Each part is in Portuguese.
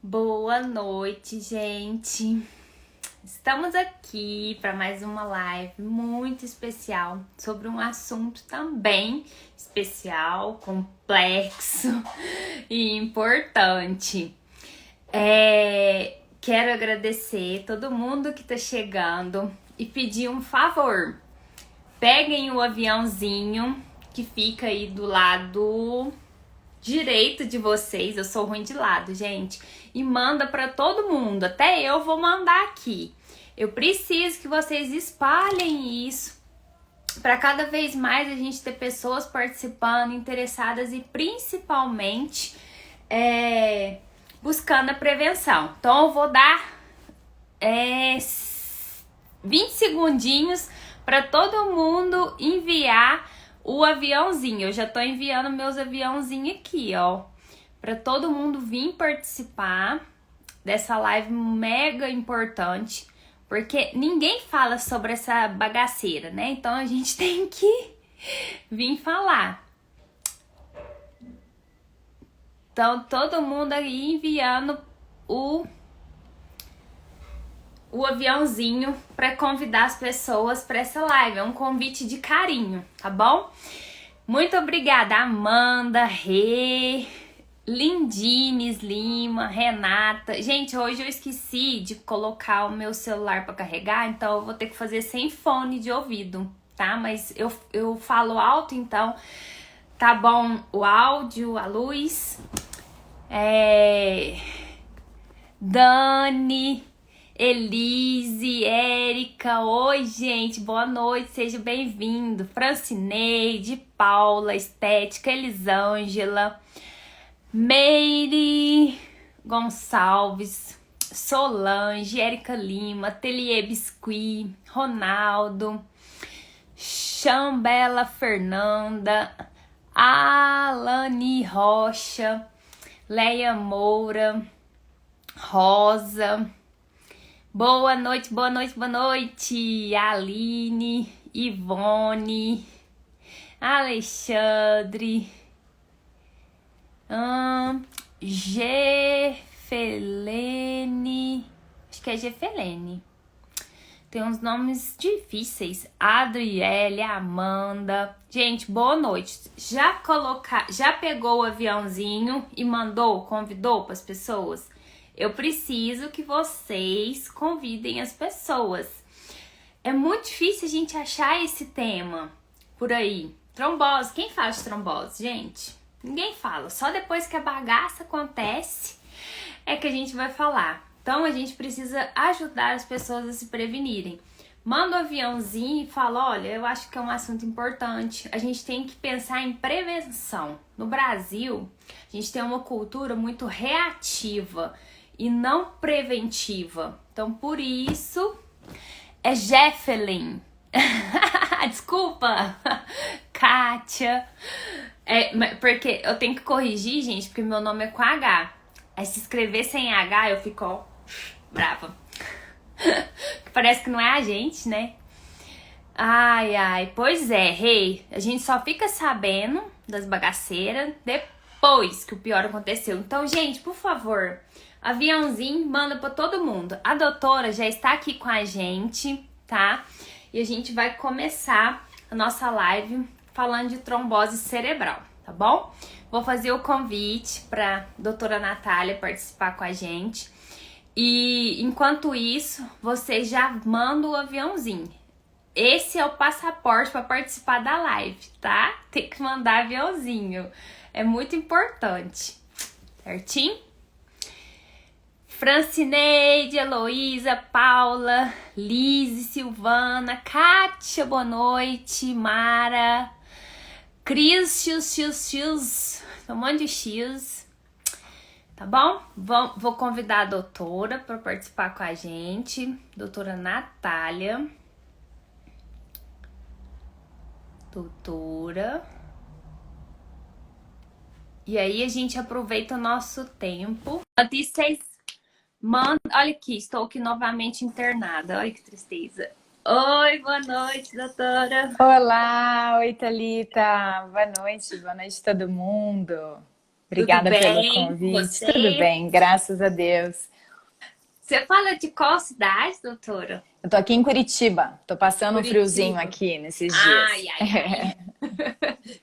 Boa noite, gente. Estamos aqui para mais uma live muito especial sobre um assunto também especial, complexo e importante. Quero agradecer todo mundo que está chegando e pedir um favor. Peguem o aviãozinho que fica aí do lado direito de vocês, eu sou ruim de lado, gente, e manda para todo mundo, até eu vou mandar aqui. Eu preciso que vocês espalhem isso para cada vez mais a gente ter pessoas participando, interessadas e principalmente buscando a prevenção. Então eu vou dar 20 segundinhos para todo mundo enviar o aviãozinho. Eu já tô enviando meus aviãozinhos aqui, ó, para todo mundo vir participar dessa live mega importante, porque ninguém fala sobre essa bagaceira, né? Então a gente tem que vir falar. Então todo mundo aí enviando o aviãozinho para convidar as pessoas para essa live. É um convite de carinho, tá bom? Muito obrigada, Amanda, Rê, Lindines Lima, Renata. Gente, hoje eu esqueci de colocar o meu celular para carregar, então eu vou ter que fazer sem fone de ouvido, tá? Mas eu falo alto, então tá bom o áudio, a luz. Dani, Elise, Érica, oi gente, boa noite, seja bem-vindo. Francineide, Paula, Estética, Elisângela, Meire Gonçalves, Solange, Érica Lima, Ateliê Biscuit, Ronaldo, Chambela Fernanda, Alane Rocha, Leia Moura, Rosa. Boa noite, boa noite, boa noite. Aline, Ivone, Alexandre, Gefelene, acho que é Gefelene. Tem uns nomes difíceis. Adriele, Amanda. Gente, boa noite. Já pegou o aviãozinho e convidou para as pessoas? Eu preciso que vocês convidem as pessoas. É muito difícil a gente achar esse tema por aí. Trombose. Quem fala de trombose, gente? Ninguém fala. Só depois que a bagaça acontece é que a gente vai falar. Então a gente precisa ajudar as pessoas a se prevenirem. Manda o aviãozinho e fala, olha, eu acho que é um assunto importante. A gente tem que pensar em prevenção. No Brasil, a gente tem uma cultura muito reativa e não preventiva. Então, por isso, é Jeffelin. Desculpa, Kátia. Porque eu tenho que corrigir, gente, porque meu nome é com H. Aí se escrever sem H, eu fico, ó, brava. Parece que não é a gente, né? Ai, pois é, Rei. A gente só fica sabendo das bagaceiras depois que o pior aconteceu. Então, gente, por favor, aviãozinho, manda pra todo mundo. A doutora já está aqui com a gente, tá? E a gente vai começar a nossa live falando de trombose cerebral, tá bom? Vou fazer o convite pra doutora Natália participar com a gente. E enquanto isso, vocês já mandam o aviãozinho. Esse é o passaporte para participar da live, tá? Tem que mandar aviãozinho. É muito importante. Certinho? Francineide, Heloísa, Paula, Lise, Silvana, Kátia, boa noite, Mara, Cris, x, um monte de x, tá bom? Vou convidar a doutora para participar com a gente, doutora Natália. Doutora. E aí a gente aproveita o nosso tempo. Antes vocês mandam. Olha aqui, estou aqui novamente internada. Olha que tristeza. Oi, boa noite, doutora. Olá, oi Thalita, boa noite todo mundo. Tudo Obrigada pelo bem com convite. Tudo você? bem, graças a Deus. Você fala de qual cidade, doutora? Eu tô aqui em Curitiba. Tô passando um friozinho Curitiba. aqui nesses Ai, dias. ai, ai.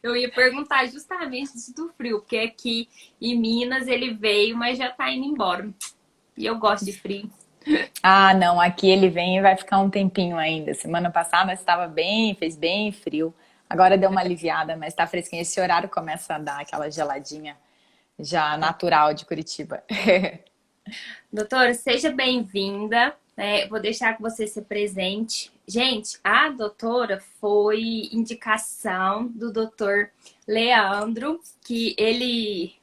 Eu ia perguntar justamente isso do frio, porque aqui em Minas ele veio, mas já tá indo embora. E eu gosto de frio. Ah, não, aqui ele vem e vai ficar um tempinho ainda. Semana passada estava bem, fez bem frio. Agora deu uma aliviada, mas tá fresquinho. Esse horário começa a dar aquela geladinha já natural de Curitiba. Doutora, seja bem-vinda. Vou deixar que você se presente. Gente, a doutora foi indicação do doutor Leandro,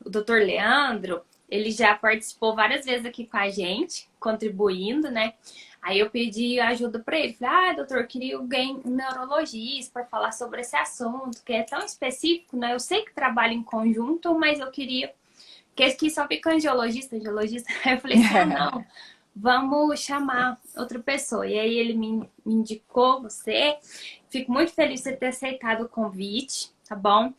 o doutor Leandro, ele já participou várias vezes aqui com a gente, contribuindo, né? Aí eu pedi ajuda para ele. Falei, doutor, eu queria alguém, um neurologista, para falar sobre esse assunto, que é tão específico, né? Eu sei que trabalha em conjunto, mas eu queria porque aqui só fica angiologista, angiologista. Aí eu falei assim, não, vamos chamar outra pessoa. E aí ele me indicou você. Fico muito feliz de você ter aceitado o convite, tá bom?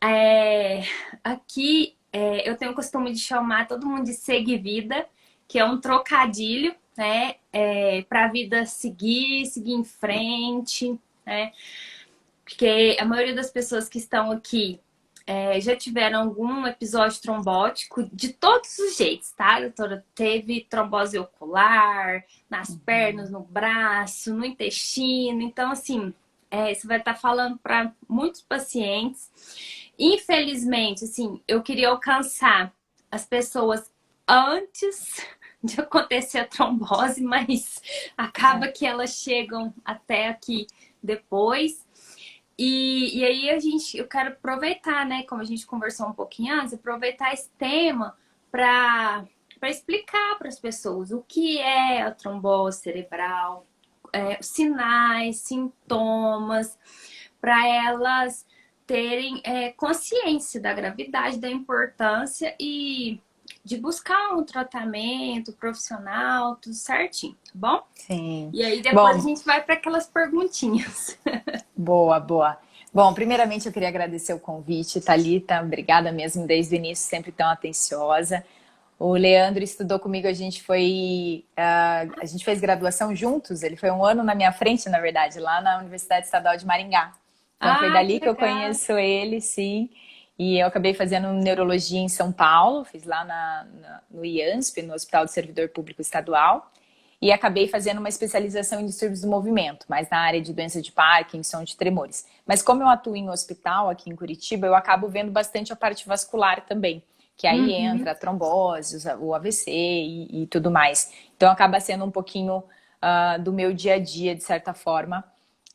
É, aqui eu tenho o costume de chamar todo mundo de Segue Vida, que é um trocadilho, né? Para a vida seguir em frente, né? Porque a maioria das pessoas que estão aqui já tiveram algum episódio trombótico de todos os jeitos, tá, doutora? Teve trombose ocular, nas pernas, no braço, no intestino. Então, assim, você vai estar falando para muitos pacientes. Infelizmente, assim, eu queria alcançar as pessoas antes de acontecer a trombose, mas acaba que elas chegam até aqui depois. E aí eu quero aproveitar, né, como a gente conversou um pouquinho antes, aproveitar esse tema para explicar para as pessoas o que é a trombose cerebral, sinais, sintomas, para elas terem consciência da gravidade, da importância e de buscar um tratamento profissional, tudo certinho, tá bom? Sim. E aí depois a Bom, gente vai para aquelas perguntinhas. boa, boa. Bom, primeiramente eu queria agradecer o convite, Thalita. Obrigada mesmo desde o início, sempre tão atenciosa. O Leandro estudou comigo, a gente fez graduação juntos, ele foi um ano na minha frente, na verdade, lá na Universidade Estadual de Maringá. Então foi Ah, que dali que eu legal! conheço ele, sim. E eu acabei fazendo neurologia em São Paulo, fiz lá no IANSP, no Hospital do Servidor Público Estadual. E acabei fazendo uma especialização em distúrbios do movimento, mais na área de doença de Parkinson, de tremores. Mas como eu atuo em hospital aqui em Curitiba, eu acabo vendo bastante a parte vascular também, que aí Uhum. entra a trombose, o AVC e tudo mais. Então acaba sendo um pouquinho do meu dia a dia, de certa forma.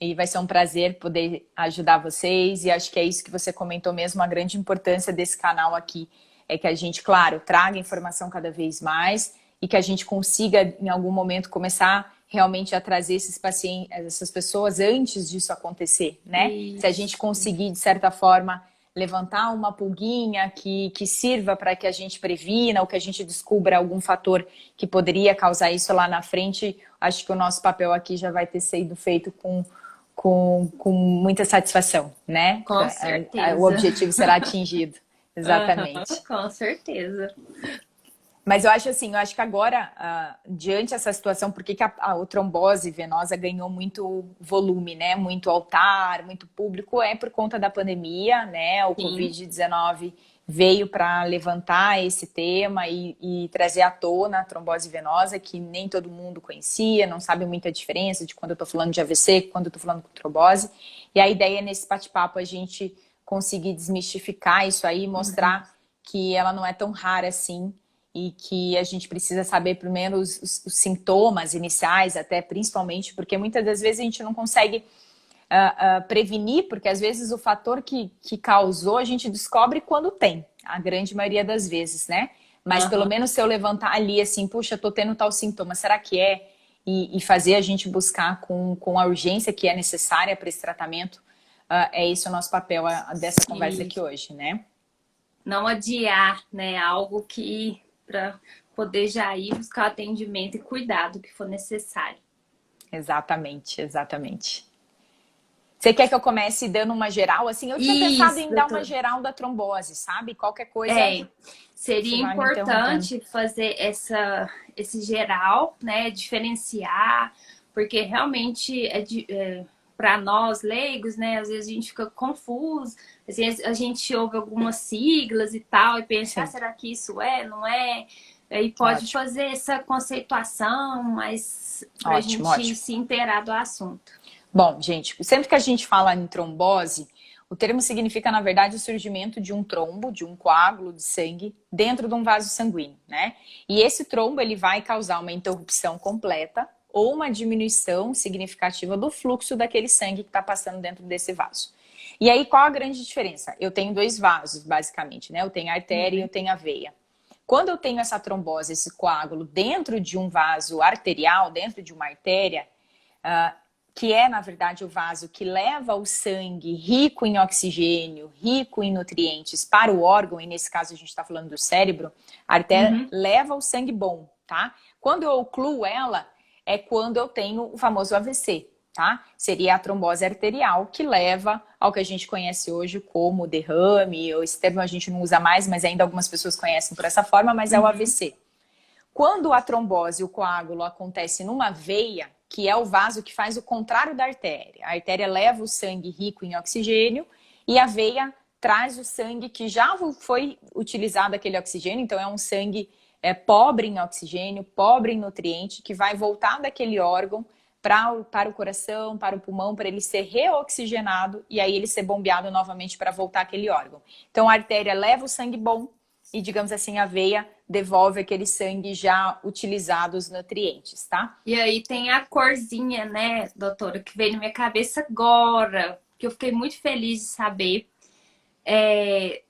E vai ser um prazer poder ajudar vocês. E acho que é isso que você comentou mesmo, a grande importância desse canal aqui. É que a gente, claro, traga informação cada vez mais e que a gente consiga, em algum momento, começar realmente a trazer esses pacientes, essas pessoas antes disso acontecer, né? Se a gente Isso. conseguir, de certa forma, levantar uma pulguinha que sirva para que a gente previna ou que a gente descubra algum fator que poderia causar isso lá na frente, acho que o nosso papel aqui já vai ter sido feito com muita satisfação, né? Com O certeza. objetivo será atingido. Aham, Exatamente. com certeza. Mas eu acho assim, eu acho que agora, diante dessa situação, por que que a trombose venosa ganhou muito volume, né? Muito altar, muito público, é por conta da pandemia, né? O Sim. Covid-19 veio para levantar esse tema e trazer à tona a trombose venosa, que nem todo mundo conhecia, não sabe muita diferença de quando eu estou falando de AVC, quando eu estou falando de trombose. E a ideia é, nesse bate-papo, a gente conseguir desmistificar isso aí, Uhum. mostrar que ela não é tão rara assim, e que a gente precisa saber primeiro os sintomas iniciais, até principalmente, porque muitas das vezes a gente não consegue prevenir, porque às vezes o fator que causou a gente descobre quando tem, a grande maioria das vezes, né? Mas pelo Aham. menos se eu levantar ali assim, puxa, tô tendo tal sintoma, será que é? E fazer a gente buscar com a urgência que é necessária para esse tratamento, é esse o nosso papel dessa conversa aqui Isso. hoje, né? Não adiar, né? Algo que para poder já ir buscar atendimento e cuidado que for necessário. Exatamente, exatamente. Você quer que eu comece dando uma geral? Assim, eu tinha pensado Isso, em dar uma doutora. geral da trombose, sabe? Qualquer coisa, É, você seria vai me interrompendo. importante fazer esse geral, né? Diferenciar, porque realmente para nós leigos, né? Às vezes a gente fica confuso, às vezes a gente ouve algumas siglas e tal, e pensa, ah, Sim, será que isso é, não é? Aí pode ótimo, fazer essa conceituação, mas para a ótimo, gente ótimo. se inteirar do assunto. Bom, gente, sempre que a gente fala em trombose, o termo significa, na verdade, o surgimento de um trombo, de um coágulo de sangue dentro de um vaso sanguíneo, né? E esse trombo, ele vai causar uma interrupção completa ou uma diminuição significativa do fluxo daquele sangue que está passando dentro desse vaso. E aí, qual a grande diferença? Eu tenho dois vasos, basicamente, né? Eu tenho a artéria e eu Uhum. tenho a veia. Quando eu tenho essa trombose, esse coágulo dentro de um vaso arterial, dentro de uma artéria, que é, na verdade, o vaso que leva o sangue rico em oxigênio, rico em nutrientes para o órgão, e nesse caso a gente está falando do cérebro, a artéria Uhum. leva o sangue bom, tá? Quando eu ocluo ela, é quando eu tenho o famoso AVC, tá? Seria a trombose arterial que leva ao que a gente conhece hoje como derrame, ou esse termo a gente não usa mais, mas ainda algumas pessoas conhecem por essa forma, mas é o Uhum. AVC. Quando a trombose, o coágulo, acontece numa veia, que é o vaso que faz o contrário da artéria. A artéria leva o sangue rico em oxigênio e a veia traz o sangue que já foi utilizado aquele oxigênio, então é um sangue pobre em oxigênio, pobre em nutriente, que vai voltar daquele órgão para o coração, para o pulmão, para ele ser reoxigenado e aí ele ser bombeado novamente para voltar aquele órgão. Então a artéria leva o sangue bom e, digamos assim, a veia devolve aquele sangue já utilizado os nutrientes, tá? E aí tem a corzinha, né, doutora, que veio na minha cabeça agora, que eu fiquei muito feliz de saber. É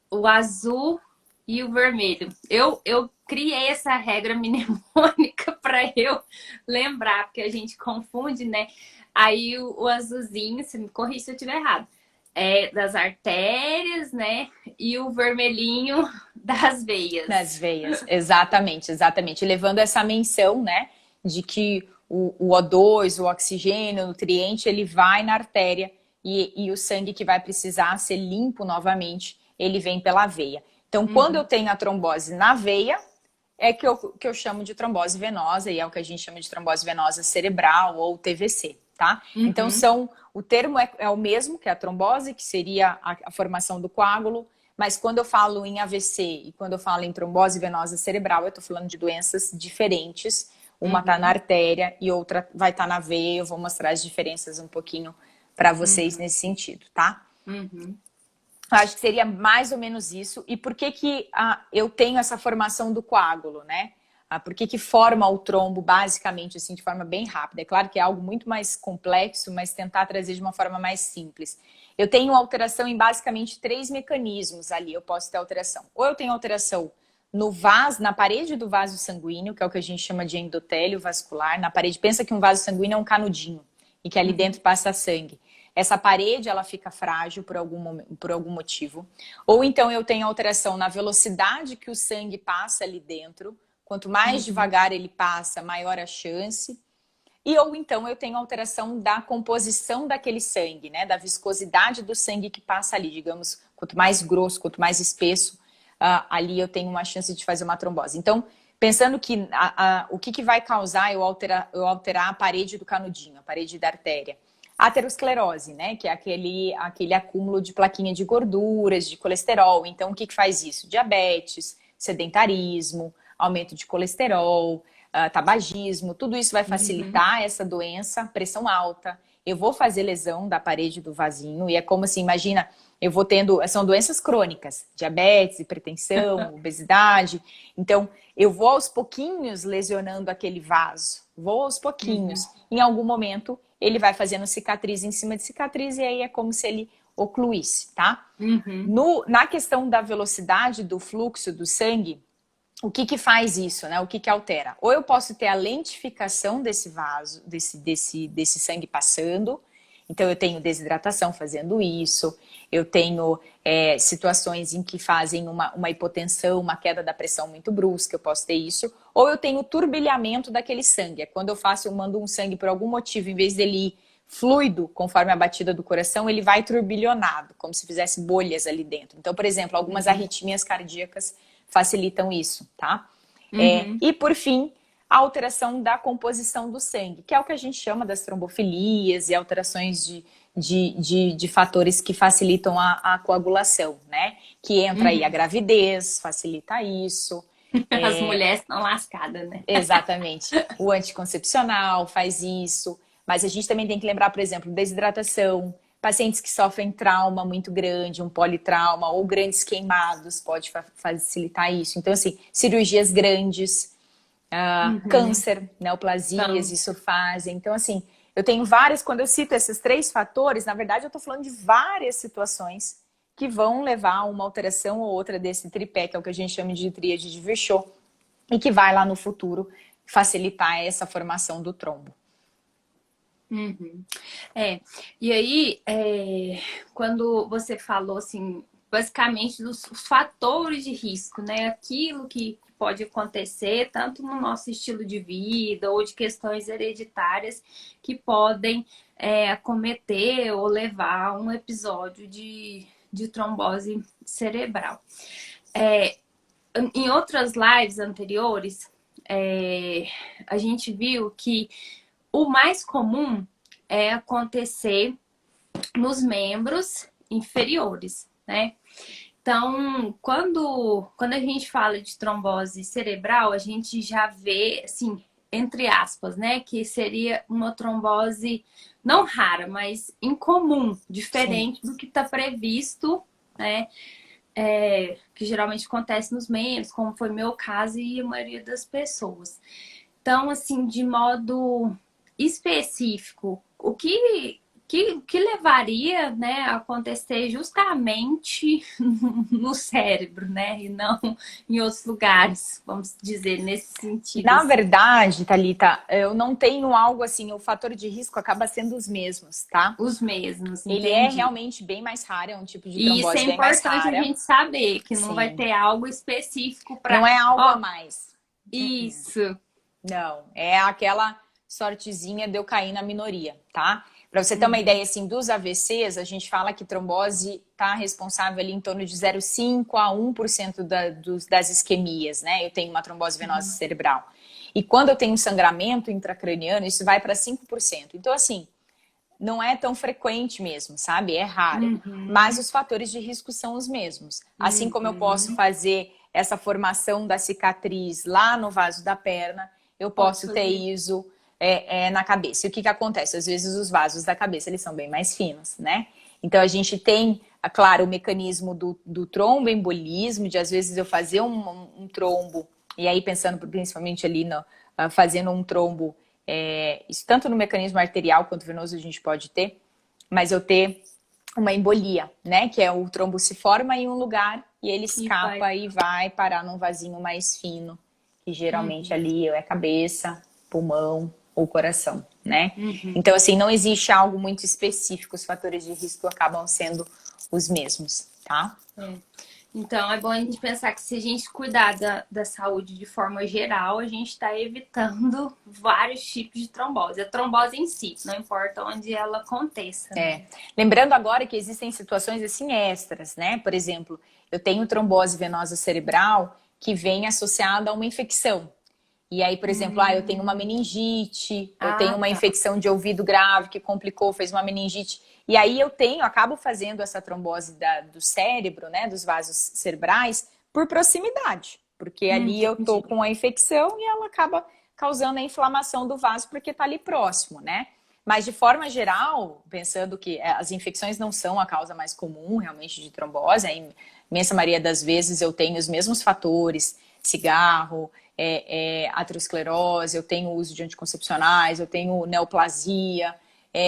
o azul e o vermelho. Eu criei essa regra mnemônica para eu lembrar, porque a gente confunde, né? Aí o azulzinho, se me corrija se eu estiver errado, é das artérias, né? E o vermelhinho das Nas veias. veias, exatamente, exatamente. Levando essa menção, né, de que o O2, o oxigênio, o nutriente, ele vai na artéria e o sangue que vai precisar ser limpo novamente, ele vem pela veia. Então, quando eu Uhum, tenho a trombose na veia, é que eu chamo de trombose venosa, e é o que a gente chama de trombose venosa cerebral ou TVC, tá? Então, uhum. o termo é o mesmo, que é a trombose, que seria a formação do coágulo, mas quando eu falo em AVC e quando eu falo em trombose venosa cerebral, eu estou falando de doenças diferentes. Uma está na Uhum, artéria e outra vai estar na veia. Eu vou mostrar as diferenças um pouquinho para vocês uhum, nesse sentido, tá? uhum, Acho que seria mais ou menos isso. E por que que eu tenho essa formação do coágulo, né? Por que que forma o trombo, basicamente, assim, de forma bem rápida? É claro que é algo muito mais complexo, mas tentar trazer de uma forma mais simples. Eu tenho alteração em basicamente três mecanismos ali. Eu posso ter alteração. Ou eu tenho alteração no vaso, na parede do vaso sanguíneo, que é o que a gente chama de endotélio vascular. Na parede, pensa que um vaso sanguíneo é um canudinho e que ali uhum, dentro passa sangue. Essa parede ela fica frágil por algum motivo. Ou então eu tenho alteração na velocidade que o sangue passa ali dentro. Quanto mais uhum. devagar ele passa, maior a chance. E ou então eu tenho alteração da composição daquele sangue, né? Da viscosidade do sangue que passa ali. Digamos, quanto mais grosso, quanto mais espesso, ali eu tenho uma chance de fazer uma trombose. Então, pensando que o que vai causar eu alterar a parede do canudinho, a parede da artéria? Aterosclerose, né? Que é aquele acúmulo de plaquinha de gorduras, de colesterol. Então, o que faz isso? Diabetes, sedentarismo, aumento de colesterol, tabagismo, tudo isso vai Uhum. facilitar essa doença, pressão alta. Eu vou fazer lesão da parede do vasinho e é como assim, imagina, eu vou tendo, são doenças crônicas, diabetes, hipertensão, obesidade. Então, eu vou aos pouquinhos lesionando aquele vaso, vou aos Uhum. pouquinhos. Em algum momento, ele vai fazendo cicatriz em cima de cicatriz e aí é como se ele ocluísse, tá? Uhum. Na questão da velocidade do fluxo do sangue, o que faz isso, né? O que altera? Ou eu posso ter a lentificação desse vaso, desse sangue passando, então eu tenho desidratação fazendo isso, eu tenho situações em que fazem uma hipotensão, uma queda da pressão muito brusca, eu posso ter isso, ou eu tenho turbilhamento daquele sangue, é quando eu mando um sangue por algum motivo, em vez dele ir fluido, conforme a batida do coração, ele vai turbilhonado, como se fizesse bolhas ali dentro. Então, por exemplo, algumas arritmias cardíacas facilitam isso, tá? E por fim, a alteração da composição do sangue, que é o que a gente chama das trombofilias e alterações de fatores que facilitam a coagulação, né? Que entra aí a gravidez, facilita isso. As mulheres estão lascadas, né? Exatamente. O anticoncepcional faz isso. Mas a gente também tem que lembrar, por exemplo, desidratação, pacientes que sofrem trauma muito grande, um politrauma ou grandes queimados pode facilitar isso. Então, assim, cirurgias grandes, câncer, neoplasias, Então, isso fazem. Então, assim, eu tenho várias, quando eu cito esses 3 fatores, na verdade eu estou falando de várias situações que vão levar a uma alteração ou outra desse tripé, que é o que a gente chama de tríade de Virchow, e que vai lá no futuro facilitar essa formação do trombo. E aí, quando você falou, assim, basicamente dos os fatores de risco, né? Aquilo que pode acontecer, tanto no nosso estilo de vida ou de questões hereditárias que podem acometer ou levar a um episódio de trombose cerebral. Em outras lives anteriores, a gente viu que o mais comum é acontecer nos membros inferiores, né? Então, quando a gente fala de trombose cerebral, a gente já vê, assim, entre aspas, né? Que seria uma trombose não rara, mas incomum, Sim. diferente do que está previsto, né? Que geralmente acontece nos membros, como foi meu caso e a maioria das pessoas. Então, assim, de modo específico, o que levaria, né, a acontecer justamente no cérebro, né, e não em outros lugares, vamos dizer, nesse sentido. Na Assim. verdade, Thalita, eu não tenho algo assim, o fator de risco acaba sendo os mesmos, tá? Os mesmos, Ele é entendi. realmente bem mais raro, é um tipo de E isso é trombose bem mais importante a rara. gente saber, que não vai Sim. ter algo específico Não para. é algo a Ó, mais. isso. Não, é aquela sortezinha de eu cair na minoria, tá? Para você ter uma ideia assim dos AVCs, a gente fala que trombose está responsável ali em torno de 0,5 a 1% das isquemias, né? Eu tenho uma trombose venosa cerebral. E quando eu tenho sangramento intracraniano, isso vai para 5%. Então, assim, não é tão frequente mesmo, sabe? É raro. Mas os fatores de risco são os mesmos. Assim como eu posso fazer essa formação da cicatriz lá no vaso da perna, eu Pode posso ter fazer. isso na cabeça. E o que acontece? Às vezes os vasos da cabeça eles são bem mais finos, né? Então a gente tem, claro, o mecanismo do tromboembolismo, de às vezes eu fazer um trombo, e aí pensando principalmente ali fazendo um trombo, isso tanto no mecanismo arterial quanto venoso a gente pode ter, mas eu ter uma embolia, né? Que é o trombo se forma em um lugar e ele E vai. escapa e vai parar num vasinho mais fino, que geralmente ali é cabeça, pulmão ou coração, né? Então, assim, não existe algo muito específico, os fatores de risco acabam sendo os mesmos, tá? Então, é bom a gente pensar que se a gente cuidar da saúde de forma geral, a gente está evitando vários tipos de trombose. A trombose em si, não importa onde ela aconteça. Né? Lembrando agora que existem situações assim extras, né? Por exemplo, eu tenho trombose venosa cerebral que vem associada a uma infecção. E aí, por exemplo, eu tenho uma meningite, eu tenho uma Tá. infecção de ouvido grave que complicou, fez uma meningite. E aí acabo fazendo essa trombose do cérebro, né, dos vasos cerebrais, por proximidade. Porque ali eu tô Entendi. com a infecção e ela acaba causando a inflamação do vaso porque tá ali próximo, né? Mas de forma geral, pensando que as infecções não são a causa mais comum realmente de trombose, a imensa maioria das vezes eu tenho os mesmos fatores, cigarro, aterosclerose, eu tenho uso de anticoncepcionais, eu tenho neoplasia,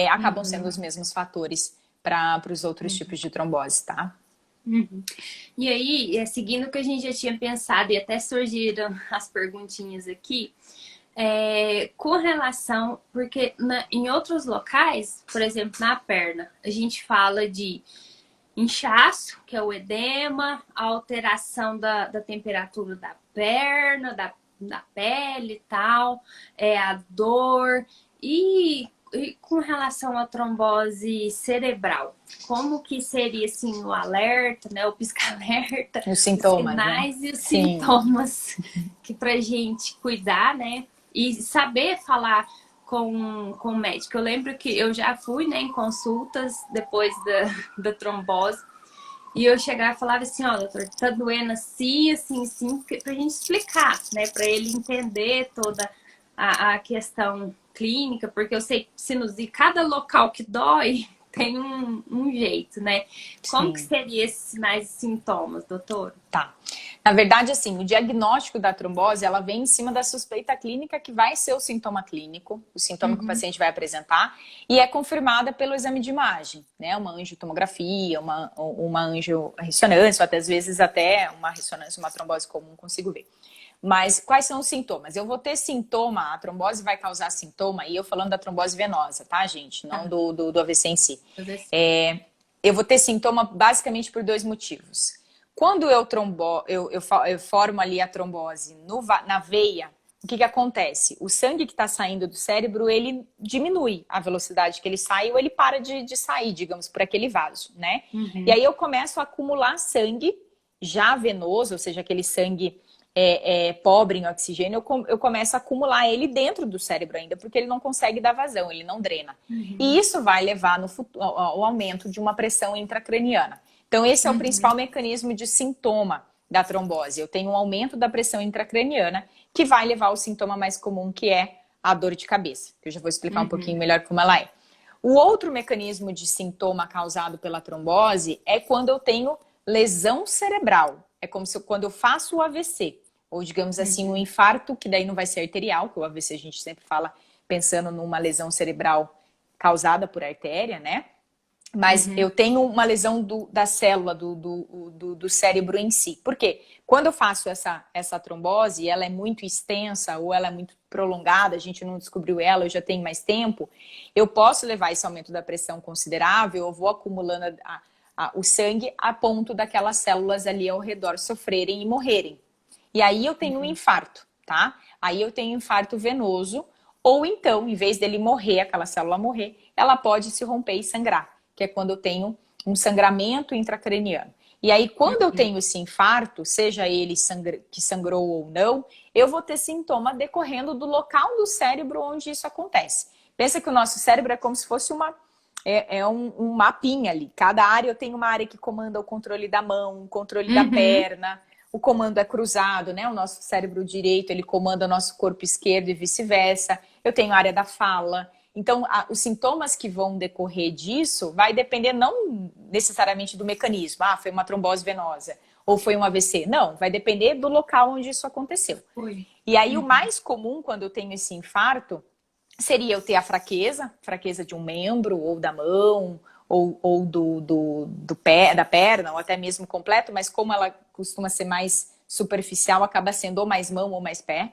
acabam sendo os mesmos fatores para os outros tipos de trombose, tá? E aí, seguindo o que a gente já tinha pensado, e até surgiram as perguntinhas aqui, com relação, porque em outros locais, por exemplo, na perna, a gente fala de inchaço, que é o edema, a alteração da temperatura da perna, da pele e tal, a dor. E e com relação à trombose cerebral, como que seria assim o alerta, né? O pisca-alerta, Os os sintomas, né? sinais e os Sim. sintomas que pra gente cuidar, né? E saber falar com o médico. Eu lembro que eu já fui, né, em consultas depois da trombose. E eu chegava e falava assim, ó, doutor, tá doendo assim, assim, assim, pra gente explicar, né? Pra ele entender toda a questão clínica, porque eu sei que sinusite, cada local que dói tem um jeito, né? Como que Sim. seria esses sinais e sintomas, doutor? Tá. Na verdade, assim, o diagnóstico da trombose, ela vem em cima da suspeita clínica, que vai ser o sintoma clínico, o sintoma que o paciente vai apresentar, e é confirmada pelo exame de imagem, né? Uma angiotomografia, uma angiorressonância, ou até às vezes até uma ressonância, uma trombose comum, consigo ver. Mas quais são os sintomas? Eu vou ter sintoma, a trombose vai causar sintoma, e eu falando da trombose venosa, tá, gente? Não do AVC em si. Eu vou ter sintoma basicamente por dois motivos. Quando eu formo ali a trombose na veia, o que acontece? O sangue que está saindo do cérebro, ele diminui a velocidade que ele sai ou ele para de sair, digamos, por aquele vaso, né? E aí eu começo a acumular sangue já venoso, ou seja, aquele sangue pobre em oxigênio, eu começo a acumular ele dentro do cérebro ainda, porque ele não consegue dar vazão, ele não drena. E isso vai levar ao aumento de uma pressão intracraniana. Então, esse é o principal mecanismo de sintoma da trombose. Eu tenho um aumento da pressão intracraniana que vai levar ao sintoma mais comum, que é a dor de cabeça, que eu já vou explicar um pouquinho melhor como ela é. O outro mecanismo de sintoma causado pela trombose é quando eu tenho lesão cerebral. É como se quando eu faço o AVC, ou digamos assim, um infarto, que daí não vai ser arterial, que o AVC a gente sempre fala pensando numa lesão cerebral causada por artéria, né? Mas eu tenho uma lesão da célula do cérebro em si. Por quê? Quando eu faço essa trombose, ela é muito extensa ou ela é muito prolongada, a gente não descobriu ela, eu já tenho mais tempo, eu posso levar esse aumento da pressão considerável, eu vou acumulando o sangue a ponto daquelas células ali ao redor sofrerem e morrerem. E aí eu tenho um infarto, tá? Aí eu tenho um infarto venoso, ou então, em vez dele morrer, aquela célula morrer, ela pode se romper e sangrar, que é quando eu tenho um sangramento intracraniano. E aí, quando eu tenho esse infarto, seja ele que sangrou ou não, eu vou ter sintoma decorrendo do local do cérebro onde isso acontece. Pensa que o nosso cérebro é como se fosse um mapinha ali. Cada área, eu tenho uma área que comanda o controle da mão, o controle da perna, o comando é cruzado, né? O nosso cérebro direito, ele comanda o nosso corpo esquerdo e vice-versa. Eu tenho a área da fala. Então, os sintomas que vão decorrer disso vai depender não necessariamente do mecanismo. Ah, foi uma trombose venosa ou foi um AVC. Não, vai depender do local onde isso aconteceu. E aí, o mais comum quando eu tenho esse infarto seria eu ter a fraqueza de um membro ou da mão ou do pé, da perna, ou até mesmo completo, mas como ela costuma ser mais superficial, acaba sendo ou mais mão ou mais pé.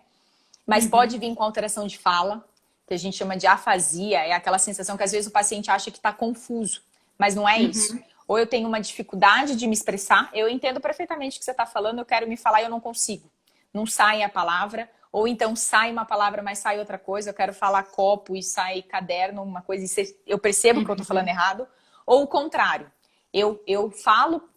Mas pode vir com alteração de fala, que a gente chama de afasia, é aquela sensação que às vezes o paciente acha que está confuso, mas não é isso. Ou eu tenho uma dificuldade de me expressar, eu entendo perfeitamente o que você está falando, eu quero me falar e eu não consigo. Não sai a palavra, ou então sai uma palavra, mas sai outra coisa, eu quero falar copo e sai caderno, uma coisa, e eu percebo que eu estou falando errado. Ou o contrário, eu falo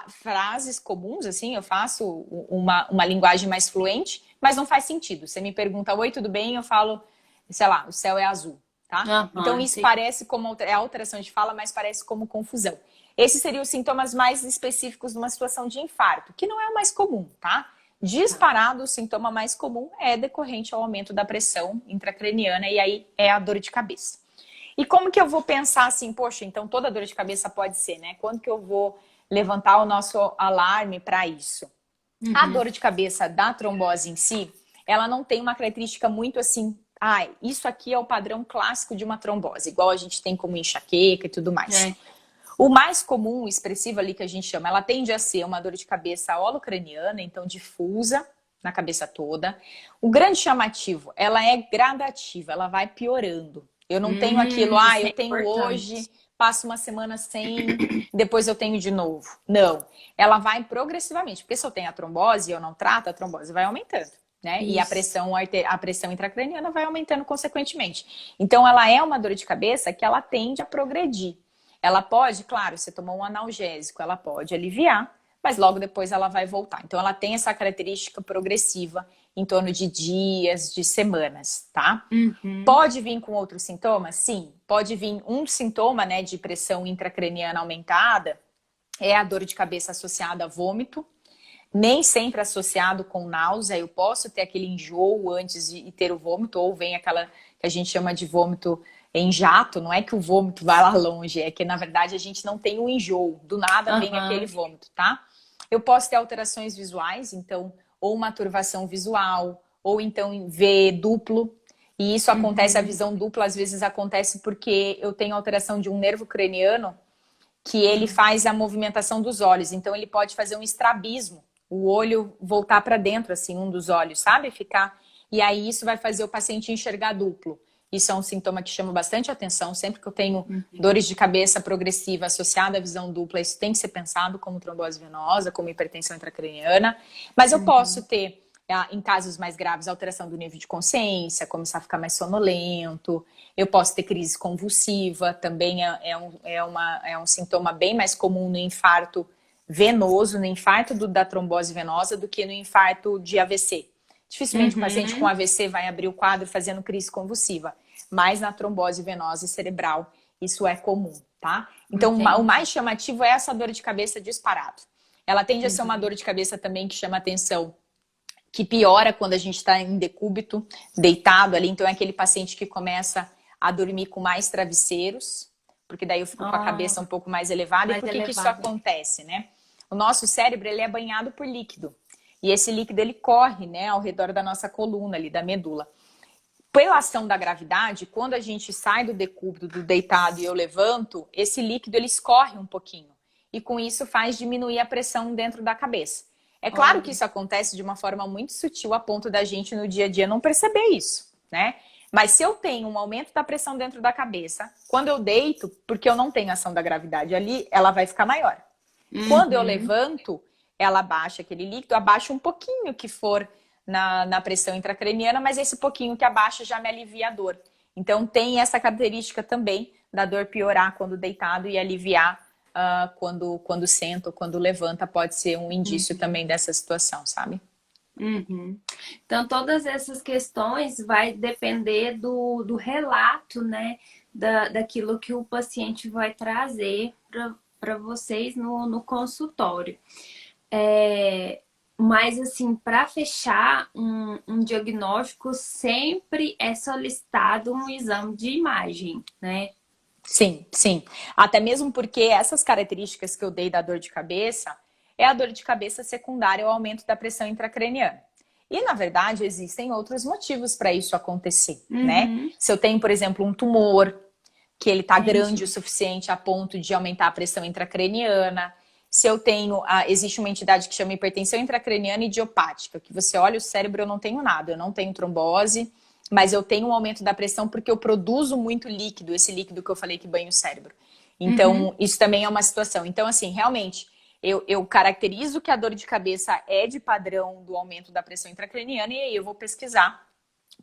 frases comuns, assim, eu faço uma linguagem mais fluente, mas não faz sentido. Você me pergunta, oi, tudo bem? Eu falo, sei lá, o céu é azul, tá? Então isso parece como alteração de fala, mas parece como confusão. Esses seriam os sintomas mais específicos de uma situação de infarto, que não é o mais comum, tá? Disparado, o sintoma mais comum é decorrente ao aumento da pressão intracraniana e aí é a dor de cabeça. E como que eu vou pensar assim, poxa, então toda dor de cabeça pode ser, né? Quando que eu vou levantar o nosso alarme para isso? A dor de cabeça da trombose em si, ela não tem uma característica muito assim, isso aqui é o padrão clássico de uma trombose, igual a gente tem como enxaqueca e tudo mais. O mais comum, expressivo ali que a gente chama, ela tende a ser uma dor de cabeça holocraniana, então difusa na cabeça toda. O grande chamativo, ela é gradativa, ela vai piorando. Eu não tenho aquilo, eu tenho hoje, passo uma semana sem, depois eu tenho de novo. Não, ela vai progressivamente, porque se eu tenho a trombose e eu não trato, a trombose vai aumentando. né? E Isso. a pressão intracraniana vai aumentando consequentemente. Então, ela é uma dor de cabeça que ela tende a progredir. Ela pode, claro, você tomou um analgésico, ela pode aliviar, mas logo depois ela vai voltar. Então, ela tem essa característica progressiva em torno de dias, de semanas, tá? Uhum. Pode vir com outros sintomas? Sim. Pode vir um sintoma, né, de pressão intracraniana aumentada, é a dor de cabeça associada a vômito, nem sempre associado com náusea. Eu posso ter aquele enjoo antes de ter o vômito, ou vem aquela que a gente chama de vômito em jato. Não é que o vômito vai lá longe, é que na verdade a gente não tem o enjoo. Do nada vem aquele Aham. vômito, tá? Eu posso ter alterações visuais, então, ou uma turvação visual, ou então ver duplo. E isso acontece, a Uhum. visão dupla às vezes acontece porque eu tenho alteração de um nervo craniano que ele faz a movimentação dos olhos. Então ele pode fazer um estrabismo, o olho voltar para dentro, assim, um dos olhos, sabe? Ficar. E aí isso vai fazer o paciente enxergar duplo. Isso é um sintoma que chama bastante atenção. Sempre que eu tenho Uhum. dores de cabeça progressiva associada à visão dupla, isso tem que ser pensado como trombose venosa, como hipertensão intracraniana. Mas eu posso Uhum. ter, em casos mais graves, alteração do nível de consciência, começar a ficar mais sonolento. Eu posso ter crise convulsiva, também é um sintoma bem mais comum no infarto venoso, no infarto da trombose venosa, do que no infarto de AVC. Dificilmente um paciente com Uhum. AVC vai abrir o quadro fazendo crise convulsiva, mas na trombose venosa cerebral isso é comum, tá? Então o Entendi. mais chamativo é essa dor de cabeça disparado. Ela tende a ser uma Uhum. dor de cabeça também que chama atenção, que piora quando a gente está em decúbito, deitado ali. Então é aquele paciente que começa a dormir com mais travesseiros, porque daí eu fico com a cabeça um Ah, pouco mais elevada. E mais por que isso elevada. acontece, né? O nosso cérebro ele é banhado por líquido. E esse líquido ele corre, né, ao redor da nossa coluna ali, da medula. Pela ação da gravidade, quando a gente sai do decúbito, do deitado e eu levanto, esse líquido ele escorre um pouquinho. E com isso faz diminuir a pressão dentro da cabeça. É claro que Olha. isso acontece de uma forma muito sutil a ponto da gente no dia a dia não perceber isso, né? Mas se eu tenho um aumento da pressão dentro da cabeça, quando eu deito, porque eu não tenho ação da gravidade ali, ela vai ficar maior. Quando eu Uhum. levanto, ela abaixa aquele líquido, abaixa um pouquinho que for na pressão intracraniana, mas esse pouquinho que abaixa já me alivia a dor. Então tem essa característica também da dor piorar quando deitado e aliviar quando senta ou quando levanta, pode ser um indício Uhum. também dessa situação, sabe? Uhum. Então, todas essas questões vai depender do relato, né? Daquilo que o paciente vai trazer para vocês no consultório. É, mas, assim, para fechar um diagnóstico, sempre é solicitado um exame de imagem, né? Sim, sim. Até mesmo porque essas características que eu dei da dor de cabeça é a dor de cabeça secundária ao aumento da pressão intracraniana. E, na verdade, existem outros motivos para isso acontecer, né? Uhum. Se eu tenho, por exemplo, um tumor que ele está grande o Entendi. suficiente a ponto de aumentar a pressão intracraniana, se eu tenho, existe uma entidade que chama hipertensão intracraniana idiopática, que você olha o cérebro, eu não tenho nada, eu não tenho trombose, mas eu tenho um aumento da pressão porque eu produzo muito líquido, esse líquido que eu falei que banha o cérebro. Uhum. Então, isso também é uma situação. Então, assim, realmente, eu caracterizo que a dor de cabeça é de padrão do aumento da pressão intracraniana e aí eu vou pesquisar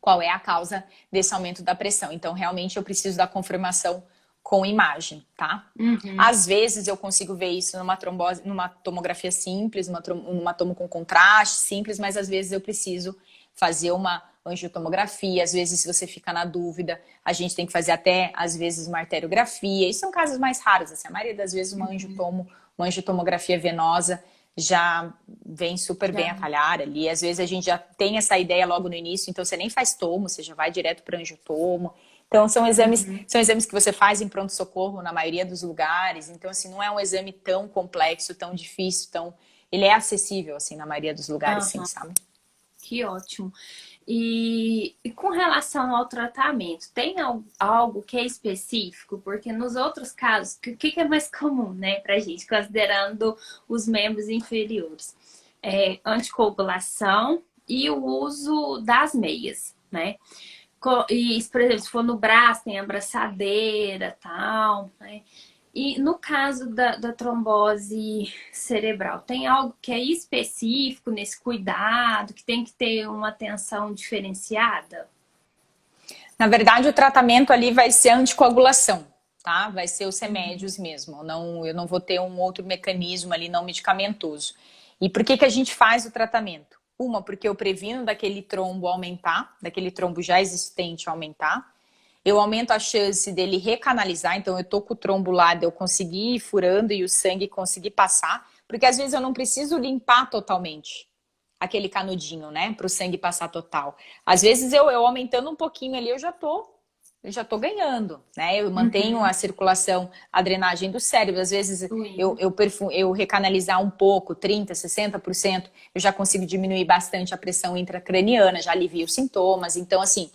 qual é a causa desse aumento da pressão. Então, realmente, eu preciso da confirmação com imagem, tá? Uhum. Às vezes eu consigo ver isso numa trombose, numa tomografia simples, numa tomo com contraste simples, mas às vezes eu preciso fazer uma angiotomografia. Às vezes, se você fica na dúvida, a gente tem que fazer até, às vezes, uma arteriografia. E são casos mais raros, assim, a maioria das vezes uma angiotomografia venosa já vem super bem a Já. calhar ali. Às vezes a gente já tem essa ideia logo no início, então você nem faz tomo, você já vai direto para angiotomo. Então Uhum. são exames que você faz em pronto-socorro na maioria dos lugares. Então, assim, não é um exame tão complexo, tão difícil, ele é acessível, assim, na maioria dos lugares, sim, Aham. sabe? Que ótimo. E com relação ao tratamento, tem algo que é específico? Porque nos outros casos, o que é mais comum, né, pra gente, considerando os membros inferiores? É anticoagulação e o uso das meias, né? E, por exemplo, se for no braço, tem abraçadeira, tal, né? E no caso da trombose cerebral, tem algo que é específico nesse cuidado, que tem que ter uma atenção diferenciada? Na verdade, o tratamento ali vai ser a anticoagulação, tá? Vai ser os remédios mesmo. Não, eu não vou ter um outro mecanismo ali não medicamentoso. E por que que a gente faz o tratamento? Uma, porque eu previno daquele trombo aumentar, daquele trombo já existente aumentar. Eu aumento a chance dele recanalizar, então eu tô com o trombo lá, de eu conseguir ir furando e o sangue conseguir passar, porque às vezes eu não preciso limpar totalmente aquele canudinho, né, para o sangue passar total. Às vezes eu aumentando um pouquinho ali, eu já tô ganhando, né? Eu mantenho Uhum. a circulação, a drenagem do cérebro. Às vezes Fluindo. eu recanalizar um pouco, 30, 60%, eu já consigo diminuir bastante a pressão intracraniana, já alivio os sintomas. Então, assim,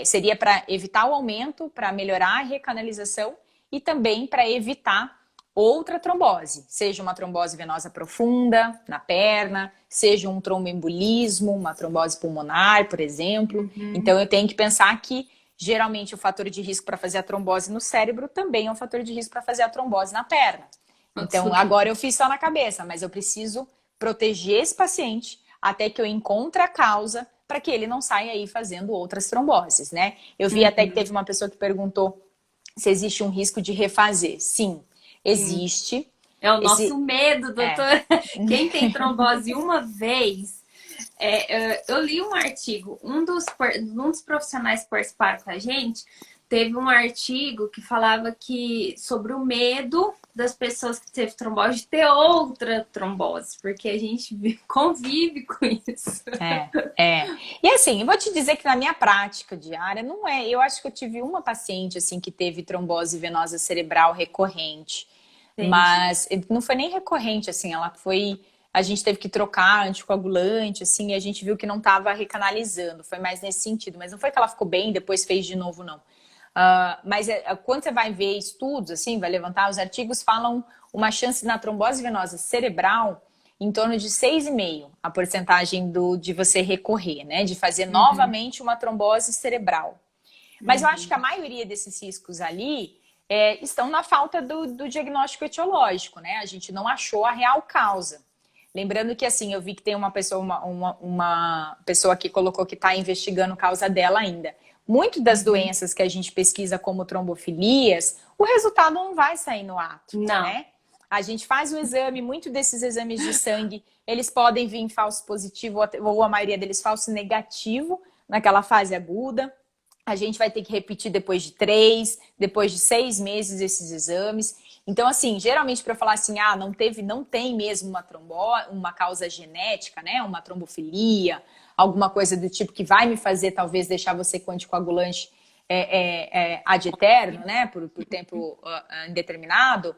seria para evitar o aumento, para melhorar a recanalização e também para evitar outra trombose, seja uma trombose venosa profunda na perna, seja um tromboembolismo, uma trombose pulmonar, por exemplo. Uhum. Então eu tenho que pensar que geralmente o fator de risco para fazer a trombose no cérebro também é um fator de risco para fazer a trombose na perna. Outros Então lugares. agora eu fiz só na cabeça, mas eu preciso proteger esse paciente até que eu encontre a causa para que ele não saia aí fazendo outras tromboses, né? Eu vi até que teve Uhum. uma pessoa que perguntou se existe um risco de refazer. Sim, Sim. existe. É o nosso Esse medo, é. doutor. Quem tem trombose uma vez, eu li um artigo, um dos profissionais que participaram com a gente, teve um artigo que falava que sobre o medo das pessoas que teve trombose de ter outra trombose, porque a gente convive com isso. É. E assim, eu vou te dizer que na minha prática diária, não é. Eu acho que eu tive uma paciente assim que teve trombose venosa cerebral recorrente, Entendi. mas não foi nem recorrente, assim, ela foi. A gente teve que trocar anticoagulante, assim, e a gente viu que não estava recanalizando. Foi mais nesse sentido. Mas não foi que ela ficou bem e depois fez de novo, não. Mas quando você vai ver estudos, assim, vai levantar, os artigos falam uma chance na trombose venosa cerebral em torno de 6,5 a porcentagem de você recorrer, né? De fazer Uhum. novamente uma trombose cerebral. Mas eu acho que a Uhum. maioria desses riscos ali estão na falta do diagnóstico etiológico, né? A gente não achou a real causa. Lembrando que, assim, eu vi que tem uma pessoa, uma pessoa que colocou que está investigando a causa dela ainda. Muito das Uhum. doenças que a gente pesquisa como trombofilias, o resultado não vai sair no ato, Não. né? A gente faz o exame, muito desses exames de sangue, eles podem vir em falso positivo ou a maioria deles falso negativo naquela fase aguda. A gente vai ter que repetir depois de 3, depois de 6 meses esses exames. Então, assim, geralmente para eu falar assim, não tem mesmo uma trombose, uma causa genética, né? Uma trombofilia, alguma coisa do tipo que vai me fazer talvez deixar você com anticoagulante ad eterno, né? Por tempo indeterminado.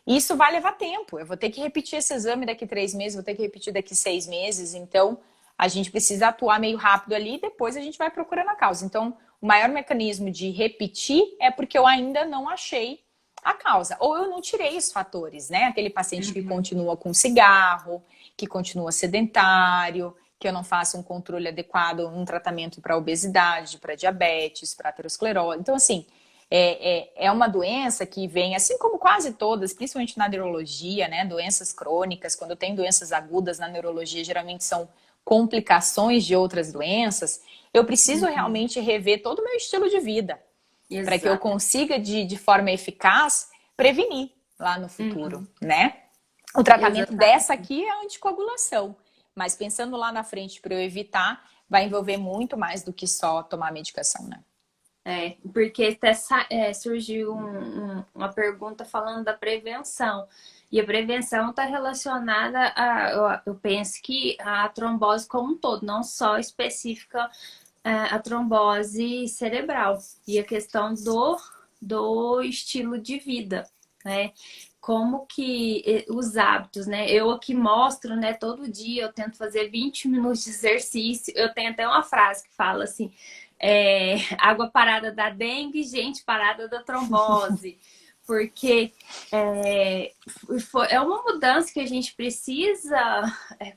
Isso vai levar tempo. Eu vou ter que repetir esse exame daqui 3 meses, vou ter que repetir daqui 6 meses. Então, a gente precisa atuar meio rápido ali e depois a gente vai procurando a causa. Então, o maior mecanismo de repetir é porque eu ainda não achei a causa. Ou eu não tirei os fatores, né? Aquele paciente que Uhum. continua com cigarro, que continua sedentário, que eu não faço um controle adequado, um tratamento para obesidade, para diabetes, para aterosclerose. Então, assim, é uma doença que vem, assim como quase todas, principalmente na neurologia, né? Doenças crônicas, quando tem doenças agudas na neurologia, geralmente são complicações de outras doenças. Eu preciso Uhum. realmente rever todo o meu estilo de vida para que eu Exato. consiga, de forma eficaz, prevenir lá no futuro, Uhum. né? O tratamento dessa Exatamente. aqui é a anticoagulação, mas pensando lá na frente para eu evitar, vai envolver muito mais do que só tomar medicação, né? Porque até surgiu uma pergunta falando da prevenção. E a prevenção está relacionada eu penso que a trombose como um todo, não só específica a trombose cerebral. E a questão do estilo de vida, né? Como que os hábitos, né? Eu aqui mostro, né? Todo dia eu tento fazer 20 minutos de exercício. Eu tenho até uma frase que fala assim: água parada da dengue, gente parada da trombose. Porque é uma mudança que a gente precisa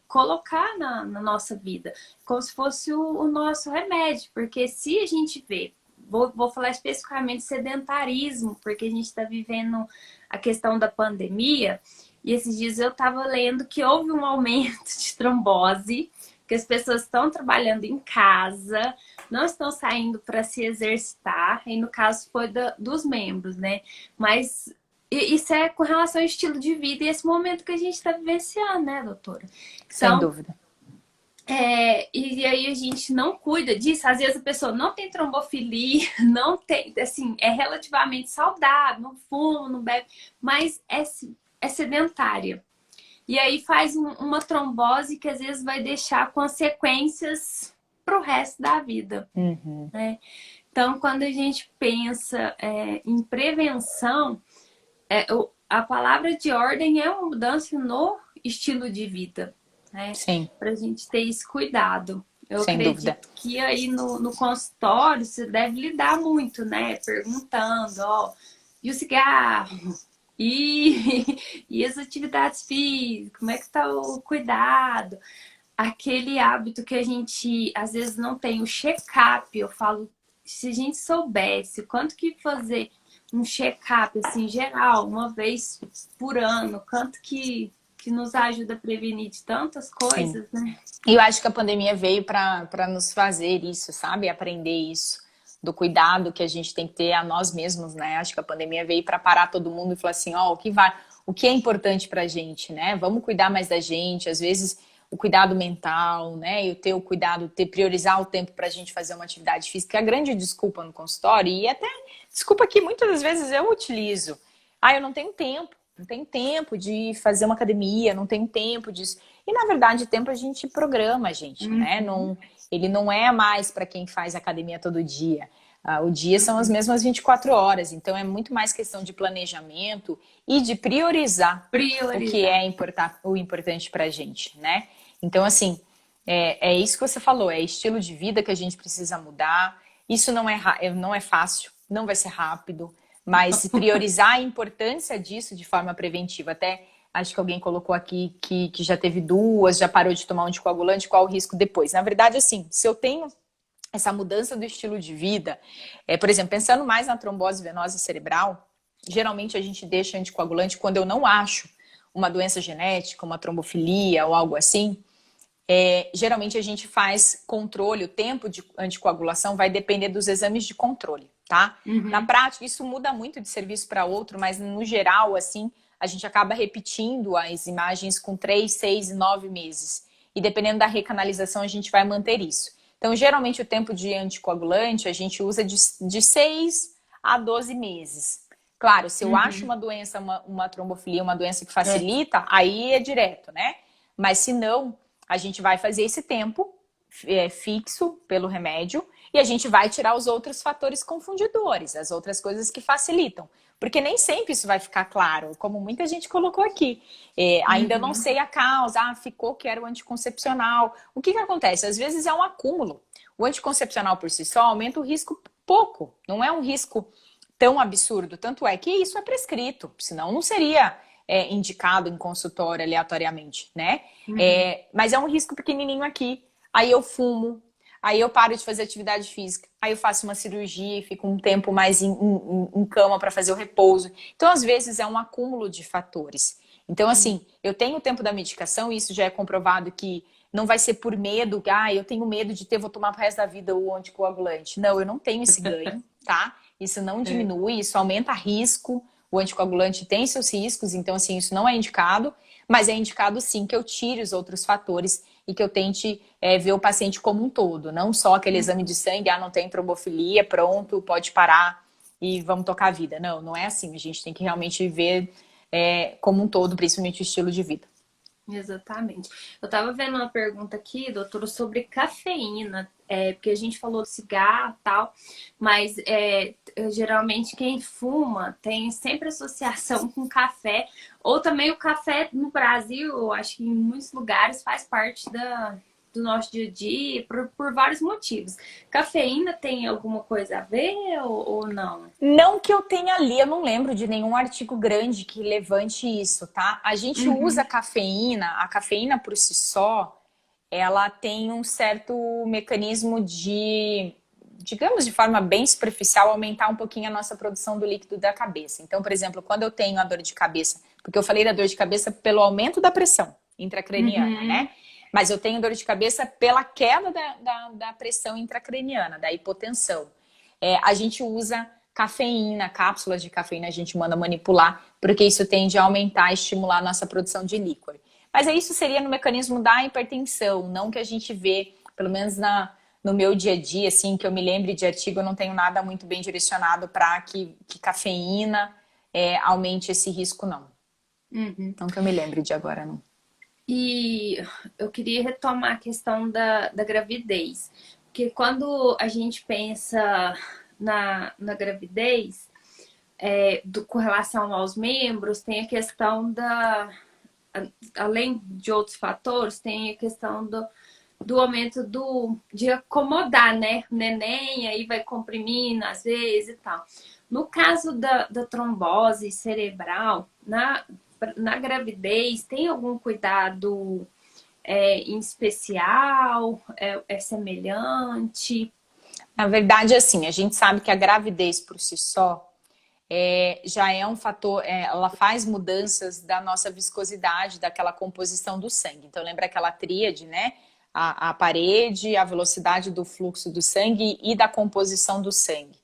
colocar na nossa vida, como se fosse o nosso remédio. Porque se a gente vê, vou falar especificamente sedentarismo, porque a gente está vivendo a questão da pandemia, e esses dias eu estava lendo que houve um aumento de trombose, que as pessoas estão trabalhando em casa, não estão saindo para se exercitar, e no caso foi dos membros, né? Mas isso é com relação ao estilo de vida e esse momento que a gente está vivenciando, né, doutora? Sem Então, dúvida. e aí a gente não cuida disso. Às vezes a pessoa não tem trombofilia, não tem, assim, é relativamente saudável, não fuma, não bebe, mas é sedentária. E aí faz uma trombose que às vezes vai deixar consequências pro resto da vida, né? Então, quando a gente pensa em prevenção, a palavra de ordem é uma mudança no estilo de vida, né? Sim, Para a gente ter esse cuidado. Eu sem dúvida. acredito que aí no consultório você deve lidar muito, né? Perguntando, ó, e o cigarro? E as atividades físicas? Como é que tá o cuidado? Aquele hábito que a gente às vezes não tem, o check-up. Eu falo, se a gente soubesse quanto que fazer um check-up assim geral, uma vez por ano, quanto que nos ajuda a prevenir de tantas Sim. coisas, né? E eu acho que a pandemia veio para nos fazer isso, sabe? Aprender isso, do cuidado que a gente tem que ter a nós mesmos, né? Acho que a pandemia veio para parar todo mundo e falar assim, ó, o que é importante pra gente, né? Vamos cuidar mais da gente, às vezes o cuidado mental, né? E ter o cuidado, priorizar o tempo pra gente fazer uma atividade física, é a grande desculpa no consultório, e até desculpa que muitas das vezes eu utilizo. Ah, eu não tenho tempo. Não tenho tempo de fazer uma academia, não tenho tempo disso. E, na verdade, tempo a gente programa, gente, né? Não, ele não é mais para quem faz academia todo dia. O dia são as mesmas 24 horas. Então, é muito mais questão de planejamento e de priorizar o que é o importante para a gente, né? Então, assim, é isso que você falou. É estilo de vida que a gente precisa mudar. Isso não é fácil, não vai ser rápido. Mas priorizar a importância disso de forma preventiva. Até acho que alguém colocou aqui que já teve duas, já parou de tomar um anticoagulante, qual o risco depois? Na verdade, assim, se eu tenho essa mudança do estilo de vida, por exemplo, pensando mais na trombose venosa cerebral, geralmente a gente deixa anticoagulante quando eu não acho uma doença genética, uma trombofilia ou algo assim. Geralmente a gente faz controle, o tempo de anticoagulação vai depender dos exames de controle, tá? Na prática, isso muda muito de serviço para outro, mas no geral, assim, a gente acaba repetindo as imagens com 3, 6 e 9 meses. E dependendo da recanalização, a gente vai manter isso. Então, geralmente, o tempo de anticoagulante a gente usa de 6 a 12 meses. Claro, se eu acho uma doença, uma trombofilia, uma doença que facilita, aí é direto, né? Mas se não, a gente vai fazer esse tempo fixo pelo remédio e a gente vai tirar os outros fatores confundidores, as outras coisas que facilitam. Porque nem sempre isso vai ficar claro, como muita gente colocou aqui. Ainda não sei a causa, ficou que era o anticoncepcional. O que acontece? Às vezes é um acúmulo. O anticoncepcional por si só aumenta o risco pouco, não é um risco tão absurdo. Tanto é que isso é prescrito, senão não seria indicado em consultório aleatoriamente, né? Mas é um risco pequenininho aqui. Aí eu fumo, aí eu paro de fazer atividade física, aí eu faço uma cirurgia e fico um tempo mais em cama para fazer o repouso. Então, às vezes, é um acúmulo de fatores. Então, assim, eu tenho o tempo da medicação e isso já é comprovado que não vai ser por medo, eu tenho medo de vou tomar pro resto da vida o anticoagulante. Não, eu não tenho esse ganho, tá? Isso não diminui, isso aumenta risco. O anticoagulante tem seus riscos, então, assim, isso não é indicado, mas é indicado, sim, que eu tire os outros fatores e que eu tente ver o paciente como um todo, não só aquele exame de sangue, não tem trombofilia, pronto, pode parar e vamos tocar a vida. Não, não é assim, a gente tem que realmente ver como um todo, principalmente o estilo de vida. Exatamente. Eu tava vendo uma pergunta aqui, doutora, sobre cafeína, porque a gente falou de cigarro e tal, mas geralmente quem fuma tem sempre associação com café, ou também o café no Brasil, eu acho que em muitos lugares faz parte do nosso dia a dia, por vários motivos. Cafeína tem alguma coisa a ver ou não? Não que eu tenha ali, eu não lembro de nenhum artigo grande que levante isso, tá? A gente usa a cafeína por si só, ela tem um certo mecanismo de digamos de forma bem superficial, aumentar um pouquinho a nossa produção do líquido da cabeça. Então, por exemplo, quando eu tenho a dor de cabeça, porque eu falei da dor de cabeça pelo aumento da pressão intracraniana, Uhum. né? Mas eu tenho dor de cabeça pela queda da pressão intracraniana, da hipotensão. A gente usa cafeína, cápsulas de cafeína a gente manda manipular, porque isso tende a aumentar e estimular a nossa produção de líquor. Mas isso seria no mecanismo da hipertensão, não que a gente vê, pelo menos no meu dia a dia, assim, que eu me lembre de artigo, eu não tenho nada muito bem direcionado para que cafeína aumente esse risco, não. Uhum. Não que eu me lembre de agora, não. E eu queria retomar a questão da gravidez. Porque quando a gente pensa na gravidez, com relação aos membros, tem a questão além de outros fatores, tem a questão do aumento de acomodar, né? O neném aí vai comprimindo às vezes e tal. No caso da trombose cerebral, na gravidez, tem algum cuidado em especial? É semelhante? Na verdade, assim, a gente sabe que a gravidez por si só já é um fator, ela faz mudanças da nossa viscosidade, daquela composição do sangue. Então, lembra aquela tríade, né? A parede, a velocidade do fluxo do sangue e da composição do sangue.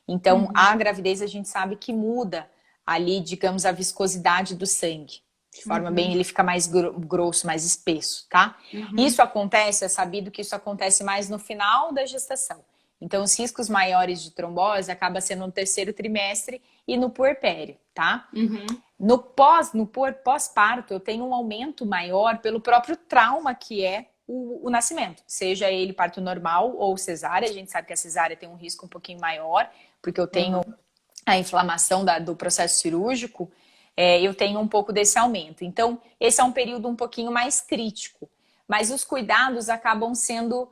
Então, a Uhum, gravidez a gente sabe que muda ali, digamos, a viscosidade do sangue. De forma bem, uhum, ele fica mais grosso, mais espesso, tá? uhum, Isso acontece, é sabido que isso acontece mais no final da gestação. Então, os riscos maiores de trombose acaba sendo no terceiro trimestre e no puerpério, tá? uhum, No pós-parto, eu tenho um aumento maior pelo próprio trauma que é o nascimento. Seja ele parto normal ou cesárea, a gente sabe que a cesárea tem um risco um pouquinho maior, porque eu tenho uhum, a inflamação do processo cirúrgico, eu tenho um pouco desse aumento. Então, esse é um período um pouquinho mais crítico. Mas os cuidados acabam sendo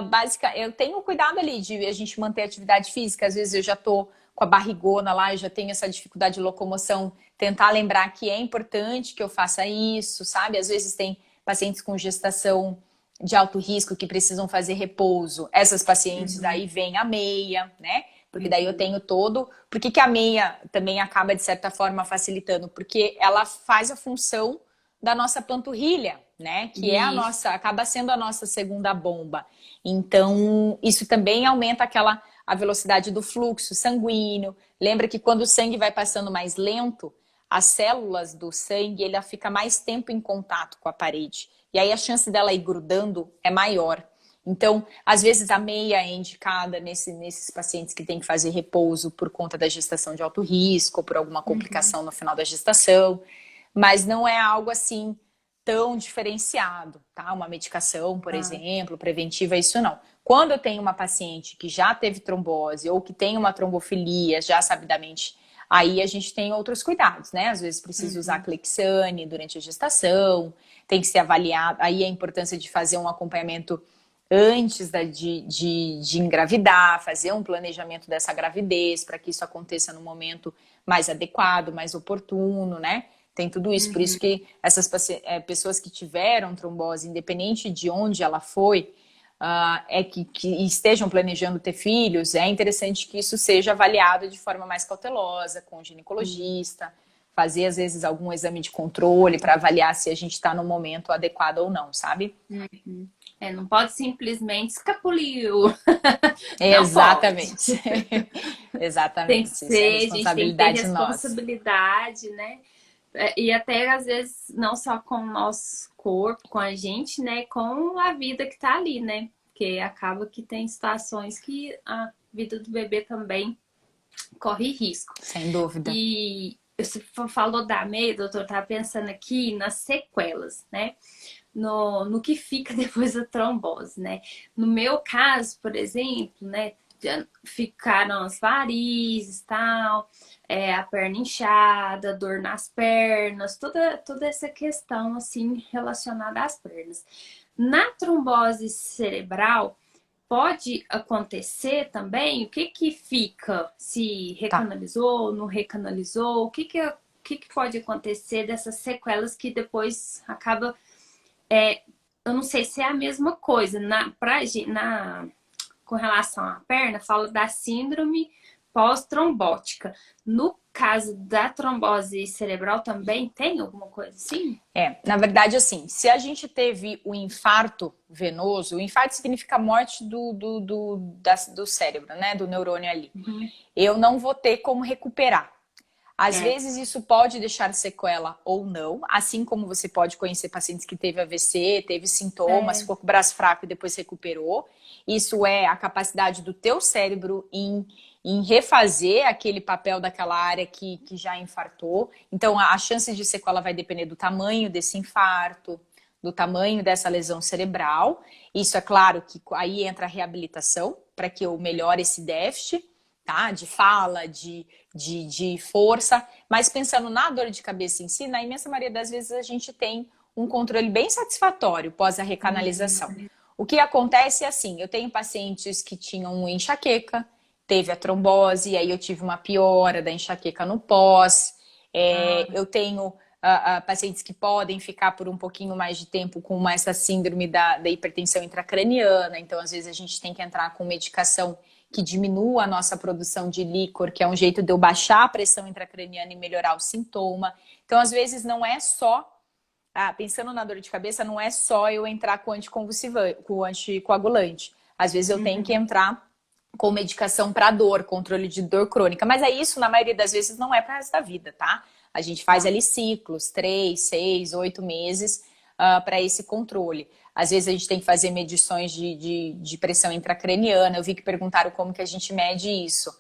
básica. Eu tenho cuidado ali de a gente manter a atividade física. Às vezes eu já tô com a barrigona lá, eu já tenho essa dificuldade de locomoção. Tentar lembrar que é importante que eu faça isso, sabe? Às vezes tem pacientes com gestação de alto risco que precisam fazer repouso. Essas pacientes uhum, daí vem a meia, né? Porque daí eu uhum, tenho todo. Por que a meia também acaba, de certa forma, facilitando? Porque ela faz a função da nossa panturrilha, né? Que é a isso. nossa, acaba sendo a nossa segunda bomba. Então, isso também aumenta a velocidade do fluxo sanguíneo. Lembra que quando o sangue vai passando mais lento, as células do sangue, ela fica mais tempo em contato com a parede. E aí a chance dela ir grudando é maior. Então, às vezes a meia é indicada nesses pacientes que têm que fazer repouso por conta da gestação de alto risco, ou por alguma Uhum, complicação no final da gestação, mas não é algo assim tão diferenciado, tá? Uma medicação, por ah, exemplo, preventiva, isso não. Quando eu tenho uma paciente que já teve trombose ou que tem uma trombofilia, já sabidamente, aí a gente tem outros cuidados, né? Às vezes precisa usar uhum, Clexane durante a gestação, tem que ser avaliado, aí a importância de fazer um acompanhamento antes de engravidar, fazer um planejamento dessa gravidez para que isso aconteça no momento mais adequado, mais oportuno, né? Tem tudo isso. Por isso uhum. que essas pessoas que tiveram trombose, independente de onde ela foi, que estejam planejando ter filhos, é interessante que isso seja avaliado de forma mais cautelosa, com o ginecologista, fazer às vezes algum exame de controle para avaliar se a gente está no momento adequado ou não, sabe? Uhum. Não pode simplesmente escapuliu. Não pode. Exatamente. Tem que Exatamente. Isso é ser, a gente tem que ter responsabilidade nossa. responsabilidade, né? E até às vezes não só com o nosso corpo, com a gente, né? Com a vida que tá ali, né? Porque acaba que tem situações que a vida do bebê também corre risco. Sem dúvida. E você falou da meia, doutor, eu tava pensando aqui nas sequelas, né? No que fica depois da trombose, né? No meu caso, por exemplo, né? Ficaram as varizes, tal, a perna inchada, dor nas pernas, toda essa questão assim relacionada às pernas. Na trombose cerebral, pode acontecer também? O que que fica? Se Tá. recanalizou, não recanalizou? O que que pode acontecer dessas sequelas que depois acaba eu não sei se é a mesma coisa. com relação à perna, fala da síndrome pós-trombótica. No caso da trombose cerebral também tem alguma coisa assim? Na verdade, assim, se a gente teve o infarto venoso, o infarto significa morte do cérebro, né? Do neurônio ali. Eu não vou ter como recuperar. Às vezes isso pode deixar sequela ou não, assim como você pode conhecer pacientes que teve AVC, teve sintomas, ficou com o braço fraco e depois recuperou. Isso é a capacidade do teu cérebro em refazer aquele papel daquela área que já infartou. Então a chance de sequela vai depender do tamanho desse infarto, do tamanho dessa lesão cerebral. Isso é claro que aí entra a reabilitação para que eu melhore esse déficit. Tá? De fala, de força, mas pensando na dor de cabeça em si, na imensa maioria das vezes a gente tem um controle bem satisfatório pós a recanalização. O que acontece é assim, eu tenho pacientes que tinham enxaqueca, teve a trombose, e aí eu tive uma piora da enxaqueca no pós, eu tenho pacientes que podem ficar por um pouquinho mais de tempo com essa síndrome da hipertensão intracraniana, então às vezes a gente tem que entrar com medicação que diminua a nossa produção de líquor, que é um jeito de eu baixar a pressão intracraniana e melhorar o sintoma. Então, às vezes, não é só, pensando na dor de cabeça, não é só eu entrar com anticonvulsivante, com anticoagulante. Às vezes eu tenho que entrar com medicação para dor, controle de dor crônica. Mas isso, na maioria das vezes, não é para o resto da vida, tá? A gente faz ali ciclos, 3, 6, 8 meses para esse controle. Às vezes a gente tem que fazer medições de pressão intracraniana. Eu vi que perguntaram como que a gente mede isso.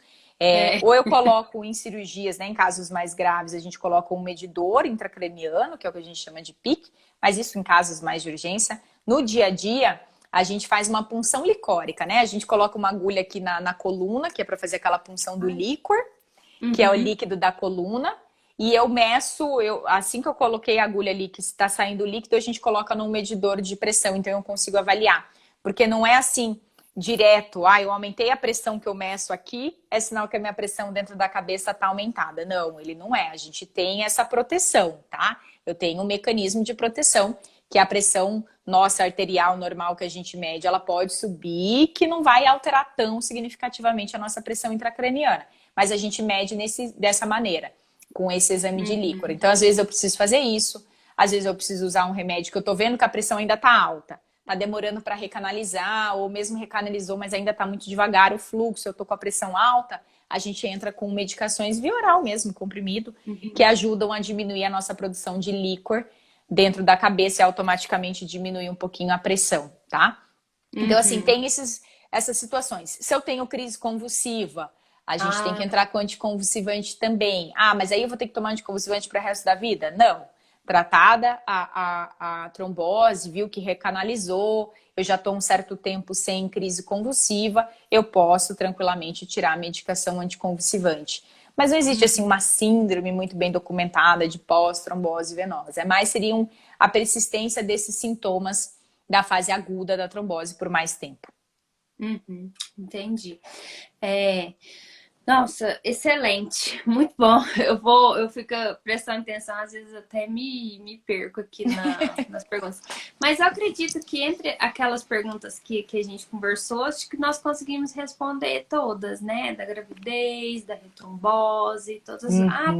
Ou eu coloco em cirurgias, né, em casos mais graves, a gente coloca um medidor intracraniano, que é o que a gente chama de PIC, mas isso em casos mais de urgência. No dia a dia, a gente faz uma punção licórica, né? A gente coloca uma agulha aqui na coluna, que é para fazer aquela punção do líquor, que é o líquido da coluna. E eu meço, assim que eu coloquei a agulha ali, que está saindo o líquido, a gente coloca num medidor de pressão, então eu consigo avaliar. Porque não é assim, direto, eu aumentei a pressão que eu meço aqui, é sinal que a minha pressão dentro da cabeça está aumentada. Não, ele não é. A gente tem essa proteção, tá? Eu tenho um mecanismo de proteção, que a pressão nossa arterial normal que a gente mede, ela pode subir, que não vai alterar tão significativamente a nossa pressão intracraniana. Mas a gente mede dessa maneira, com esse exame de líquor. Então, às vezes eu preciso fazer isso, às vezes eu preciso usar um remédio que eu tô vendo que a pressão ainda tá alta, tá demorando para recanalizar, ou mesmo recanalizou, mas ainda tá muito devagar o fluxo, eu tô com a pressão alta, a gente entra com medicações via oral mesmo, comprimido, que ajudam a diminuir a nossa produção de líquor dentro da cabeça e automaticamente diminuir um pouquinho a pressão, tá? Então, assim, tem essas situações. Se eu tenho crise convulsiva, a gente tem que entrar com anticonvulsivante também. Mas aí eu vou ter que tomar anticonvulsivante para o resto da vida? Não. Tratada a trombose, viu que recanalizou, eu já estou um certo tempo sem crise convulsiva, eu posso tranquilamente tirar a medicação anticonvulsivante. Mas não existe assim uma síndrome muito bem documentada de pós-trombose venosa. Seria a persistência desses sintomas da fase aguda da trombose por mais tempo. Entendi. Nossa, excelente, muito bom. Eu fico prestando atenção, às vezes até me perco aqui nas perguntas. Mas eu acredito que entre aquelas perguntas que a gente conversou, acho que nós conseguimos responder todas, né? Da gravidez, da retrombose, todas. Tá.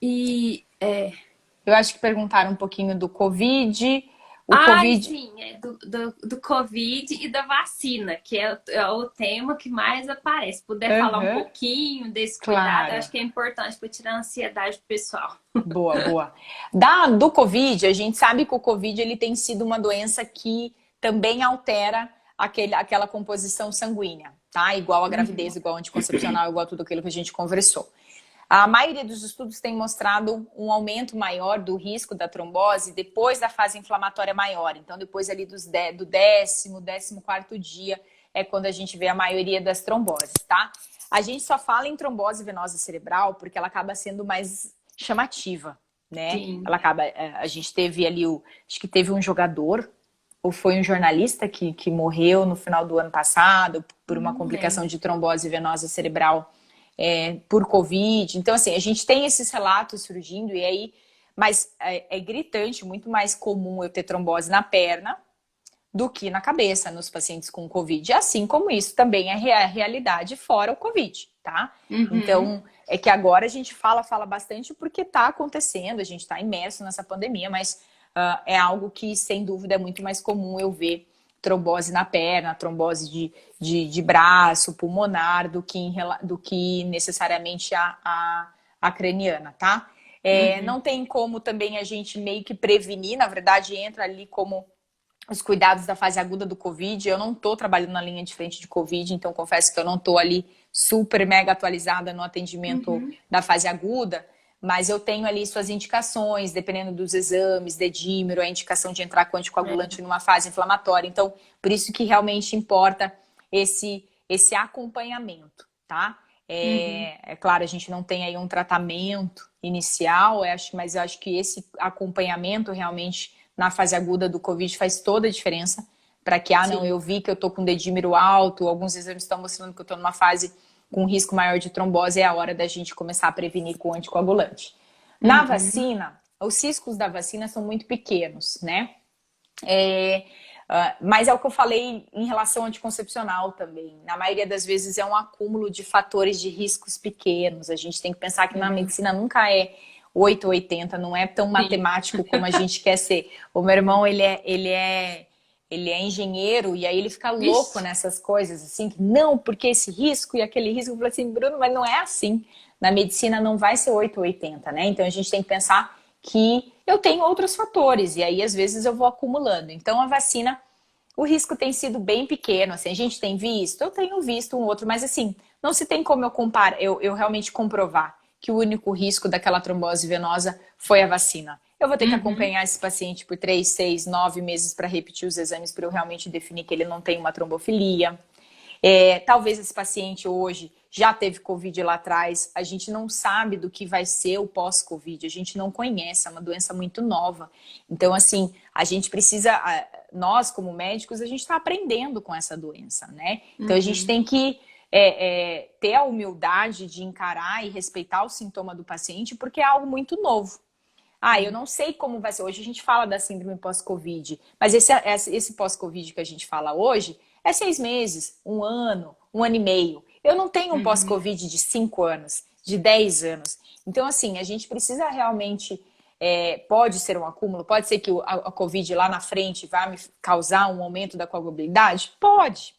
E eu acho que perguntaram um pouquinho do Covid. Sim, do Covid e da vacina, que é o tema que mais aparece. Se puder falar um pouquinho desse cuidado, acho que é importante para tirar a ansiedade do pessoal. Boa. Do Covid, a gente sabe que o Covid ele tem sido uma doença que também altera aquela composição sanguínea, tá? Igual a gravidez, igual a anticoncepcional, igual tudo aquilo que a gente conversou. A maioria dos estudos tem mostrado um aumento maior do risco da trombose depois da fase inflamatória maior. Então, depois ali do 14º dia é quando a gente vê a maioria das tromboses, tá? A gente só fala em trombose venosa cerebral porque ela acaba sendo mais chamativa, né? Sim. Ela acaba... A gente teve ali acho que teve um jogador ou foi um jornalista que morreu no final do ano passado por uma complicação de trombose venosa cerebral por Covid. Então, assim, a gente tem esses relatos surgindo e aí, mas é gritante, muito mais comum eu ter trombose na perna do que na cabeça nos pacientes com Covid. Assim como isso também é a realidade fora o Covid, tá? Então, é que agora a gente fala bastante porque tá acontecendo, a gente tá imerso nessa pandemia, mas é algo que, sem dúvida, é muito mais comum eu ver trombose na perna, trombose de braço, pulmonar, do que necessariamente a craniana, tá? Não tem como também a gente meio que prevenir, na verdade entra ali como os cuidados da fase aguda do Covid. Eu não tô trabalhando na linha de frente de Covid, então confesso que eu não tô ali super mega atualizada no atendimento da fase aguda, mas eu tenho ali suas indicações, dependendo dos exames, dedímero, a indicação de entrar com anticoagulante numa fase inflamatória. Então, por isso que realmente importa esse acompanhamento, tá? É claro, a gente não tem aí um tratamento inicial, mas eu acho que esse acompanhamento realmente na fase aguda do Covid faz toda a diferença para que, não, eu vi que eu tô com dedímero alto, alguns exames estão mostrando que eu tô numa fase com risco maior de trombose, é a hora da gente começar a prevenir com anticoagulante. Na vacina, os riscos da vacina são muito pequenos, né? Mas é o que eu falei em relação ao anticoncepcional também. Na maioria das vezes é um acúmulo de fatores de riscos pequenos. A gente tem que pensar que na medicina nunca é 8 ou 80, não é tão matemático como a gente quer ser. O meu irmão, ele é engenheiro e aí ele fica louco nessas coisas, assim, que não, porque esse risco e aquele risco. Eu falei assim, Bruno, mas não é assim. Na medicina não vai ser 8 ou 80, né? Então a gente tem que pensar que eu tenho outros fatores e aí às vezes eu vou acumulando. Então a vacina, o risco tem sido bem pequeno, assim, a gente tem visto, eu tenho visto um outro, mas assim, não se tem como eu realmente comprovar que o único risco daquela trombose venosa foi a vacina. Eu vou ter que acompanhar esse paciente por 3, 6, 9 meses para repetir os exames para eu realmente definir que ele não tem uma trombofilia. Talvez esse paciente hoje já teve Covid lá atrás, a gente não sabe do que vai ser o pós-Covid, a gente não conhece, é uma doença muito nova. Então, assim, a gente precisa, nós como médicos, a gente está aprendendo com essa doença, né? Então, a gente tem que ter a humildade de encarar e respeitar o sintoma do paciente, porque é algo muito novo. Eu não sei como vai ser. Hoje a gente fala da síndrome pós-Covid, mas esse pós-Covid que a gente fala hoje é 6 meses, 1 ano, 1 ano e meio. Eu não tenho um pós-Covid de 5 anos, de 10 anos. Então, assim, a gente precisa realmente... pode ser um acúmulo? Pode ser que a Covid lá na frente vai me causar um aumento da coagulabilidade? Pode.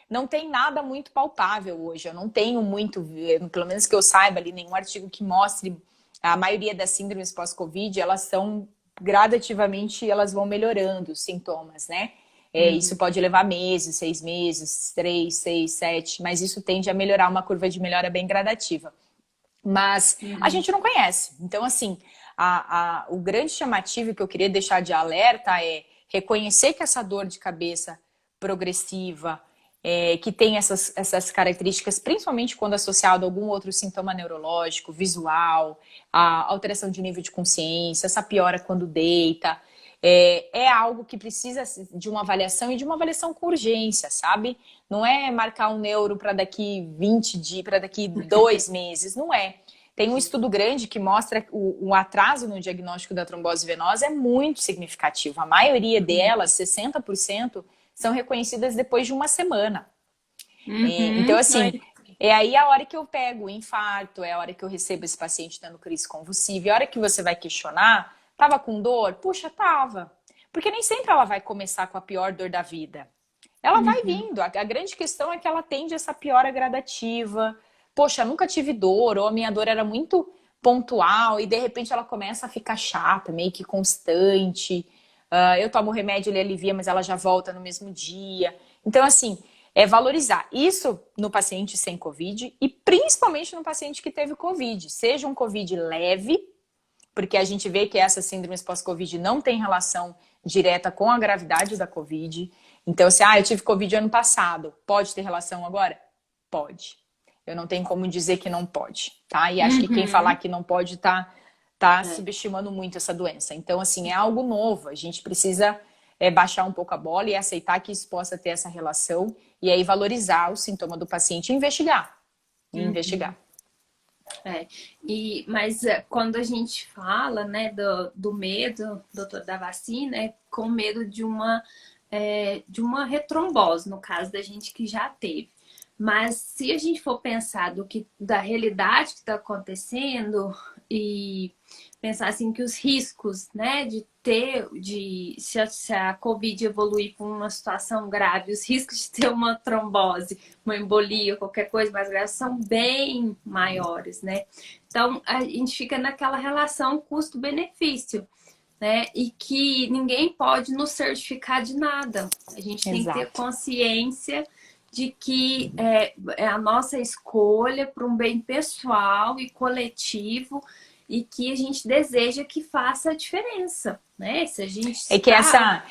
Não tem nada muito palpável hoje. Eu não tenho muito, pelo menos que eu saiba ali, nenhum artigo que mostre. A maioria das síndromes pós-Covid, elas são gradativamente, elas vão melhorando os sintomas, né? Isso pode levar meses, 6 meses, 3, 6, 7, mas isso tende a melhorar, uma curva de melhora bem gradativa. Mas a gente não conhece. Então, assim, o grande chamativo que eu queria deixar de alerta é reconhecer que essa dor de cabeça progressiva, que tem essas características, principalmente quando associado a algum outro sintoma neurológico, visual, a alteração de nível de consciência, essa piora quando deita, é algo que precisa de uma avaliação e de uma avaliação com urgência, sabe? Não é marcar um neuro para daqui 20 dias, para daqui 2 meses, não é. Tem um estudo grande que mostra que o atraso no diagnóstico da trombose venosa é muito significativo. A maioria delas, 60%, são reconhecidas depois de 1 semana. Então, assim, é aí a hora que eu pego o infarto, é a hora que eu recebo esse paciente tendo crise convulsiva, é a hora que você vai questionar, tava com dor? Puxa, tava. Porque nem sempre ela vai começar com a pior dor da vida. Ela vai vindo. A grande questão é que ela tende essa piora gradativa. Poxa, nunca tive dor, ou a minha dor era muito pontual, e de repente ela começa a ficar chata, meio que constante. Eu tomo remédio, ele alivia, mas ela já volta no mesmo dia. Então, assim, é valorizar isso no paciente sem Covid e principalmente no paciente que teve Covid. Seja um Covid leve, porque a gente vê que essas síndromes pós-Covid não tem relação direta com a gravidade da Covid. Então, se eu tive Covid ano passado, pode ter relação agora? Pode. Eu não tenho como dizer que não pode, tá? E acho que quem falar que não pode tá subestimando muito essa doença. Então, assim, é algo novo. A gente precisa baixar um pouco a bola e aceitar que isso possa ter essa relação e aí valorizar o sintoma do paciente e investigar. É, mas quando a gente fala, né, do medo, doutor, da vacina, é com medo de uma retrombose, no caso da gente que já teve. Mas se a gente for pensar da realidade que está acontecendo e pensar assim que os riscos, né, se a Covid evoluir para uma situação grave, os riscos de ter uma trombose, uma embolia, qualquer coisa mais grave, são bem maiores, né? Então a gente fica naquela relação custo-benefício, né? E que ninguém pode nos certificar de nada. A gente tem que ter Exato. consciência de que é a nossa escolha para um bem pessoal e coletivo e que a gente deseja que faça a diferença, né? Se a gente É que está...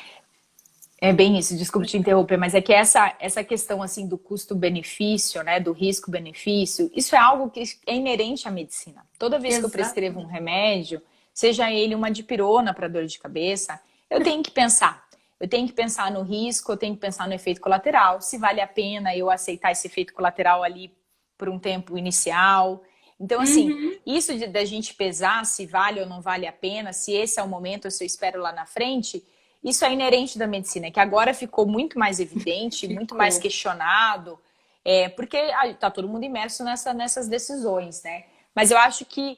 é bem isso, desculpe te interromper, mas é que essa questão assim do custo-benefício, né, do risco-benefício, isso é algo que é inerente à medicina. Toda vez que eu prescrevo um Exatamente. remédio, seja ele uma dipirona para dor de cabeça, eu tenho que pensar. Eu tenho que pensar no risco, eu tenho que pensar no efeito colateral, se vale a pena eu aceitar esse efeito colateral ali por um tempo inicial. Então, assim, Uhum. isso da gente pesar se vale ou não vale a pena, se esse é o momento ou se eu espero lá na frente, isso é inerente da medicina, que agora ficou muito mais evidente, muito mais Ficou. questionado, porque está todo mundo imerso nessas decisões, né? Mas eu acho que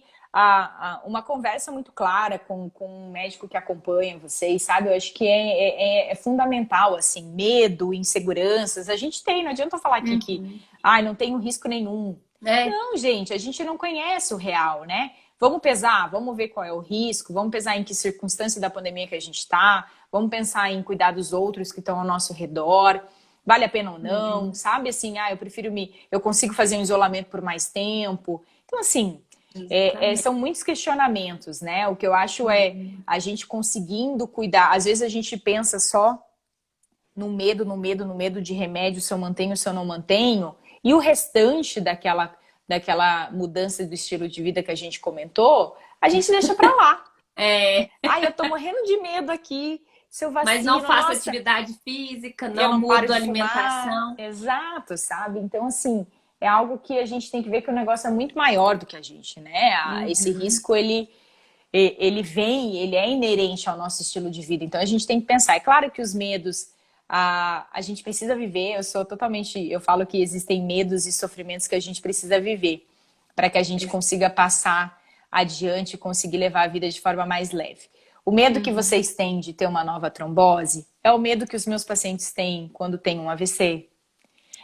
uma conversa muito clara com um médico que acompanha vocês, sabe? Eu acho que é fundamental, assim, medo, inseguranças. A gente tem, não adianta falar aqui que Uhum. não tenho risco nenhum. É, Não, gente, a gente não conhece o real, né? Vamos pesar, vamos ver qual é o risco, vamos pesar em que circunstância da pandemia que a gente está, vamos pensar em cuidar dos outros que estão ao nosso redor, vale a pena ou não, sabe? Assim, eu consigo fazer um isolamento por mais tempo. Então, assim, exatamente. são muitos questionamentos, né? O que eu acho é a gente conseguindo cuidar. Às vezes a gente pensa só no medo, no medo, no medo de remédio, se eu mantenho, se eu não mantenho, e o restante daquela mudança do estilo de vida que a gente comentou, a gente deixa pra lá. É, Eu tô morrendo de medo aqui, se eu mas não vacino, faço nossa, atividade física, eu não não paro mudo a de fumar. alimentação. Exato, sabe? Então, assim, é algo que a gente tem que ver que o negócio é muito maior do que a gente, né? Esse Uhum. risco, ele é inerente ao nosso estilo de vida. Então, a gente tem que pensar. É claro que os medos, a gente precisa viver. Eu falo que existem medos e sofrimentos que a gente precisa viver para que a gente consiga passar adiante e conseguir levar a vida de forma mais leve. O medo que Uhum. vocês têm de ter uma nova trombose é o medo que os meus pacientes têm quando tem um AVC.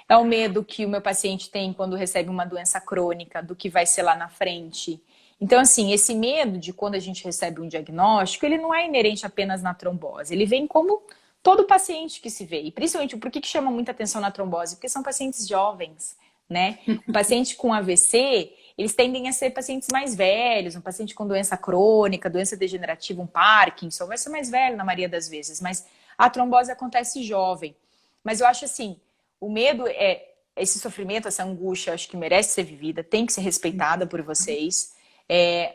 É o medo que o meu paciente tem quando recebe uma doença crônica, do que vai ser lá na frente. Então, assim, esse medo de quando a gente recebe um diagnóstico, ele não é inerente apenas na trombose. Ele vem como todo paciente que se vê. E principalmente, por que chama muita atenção na trombose? Porque são pacientes jovens, né? O paciente com AVC, eles tendem a ser pacientes mais velhos, um paciente com doença crônica, doença degenerativa, um Parkinson, vai ser mais velho na maioria das vezes, mas a trombose acontece jovem. Mas eu acho assim, o medo esse sofrimento, essa angústia, acho que merece ser vivida, tem que ser respeitada por vocês,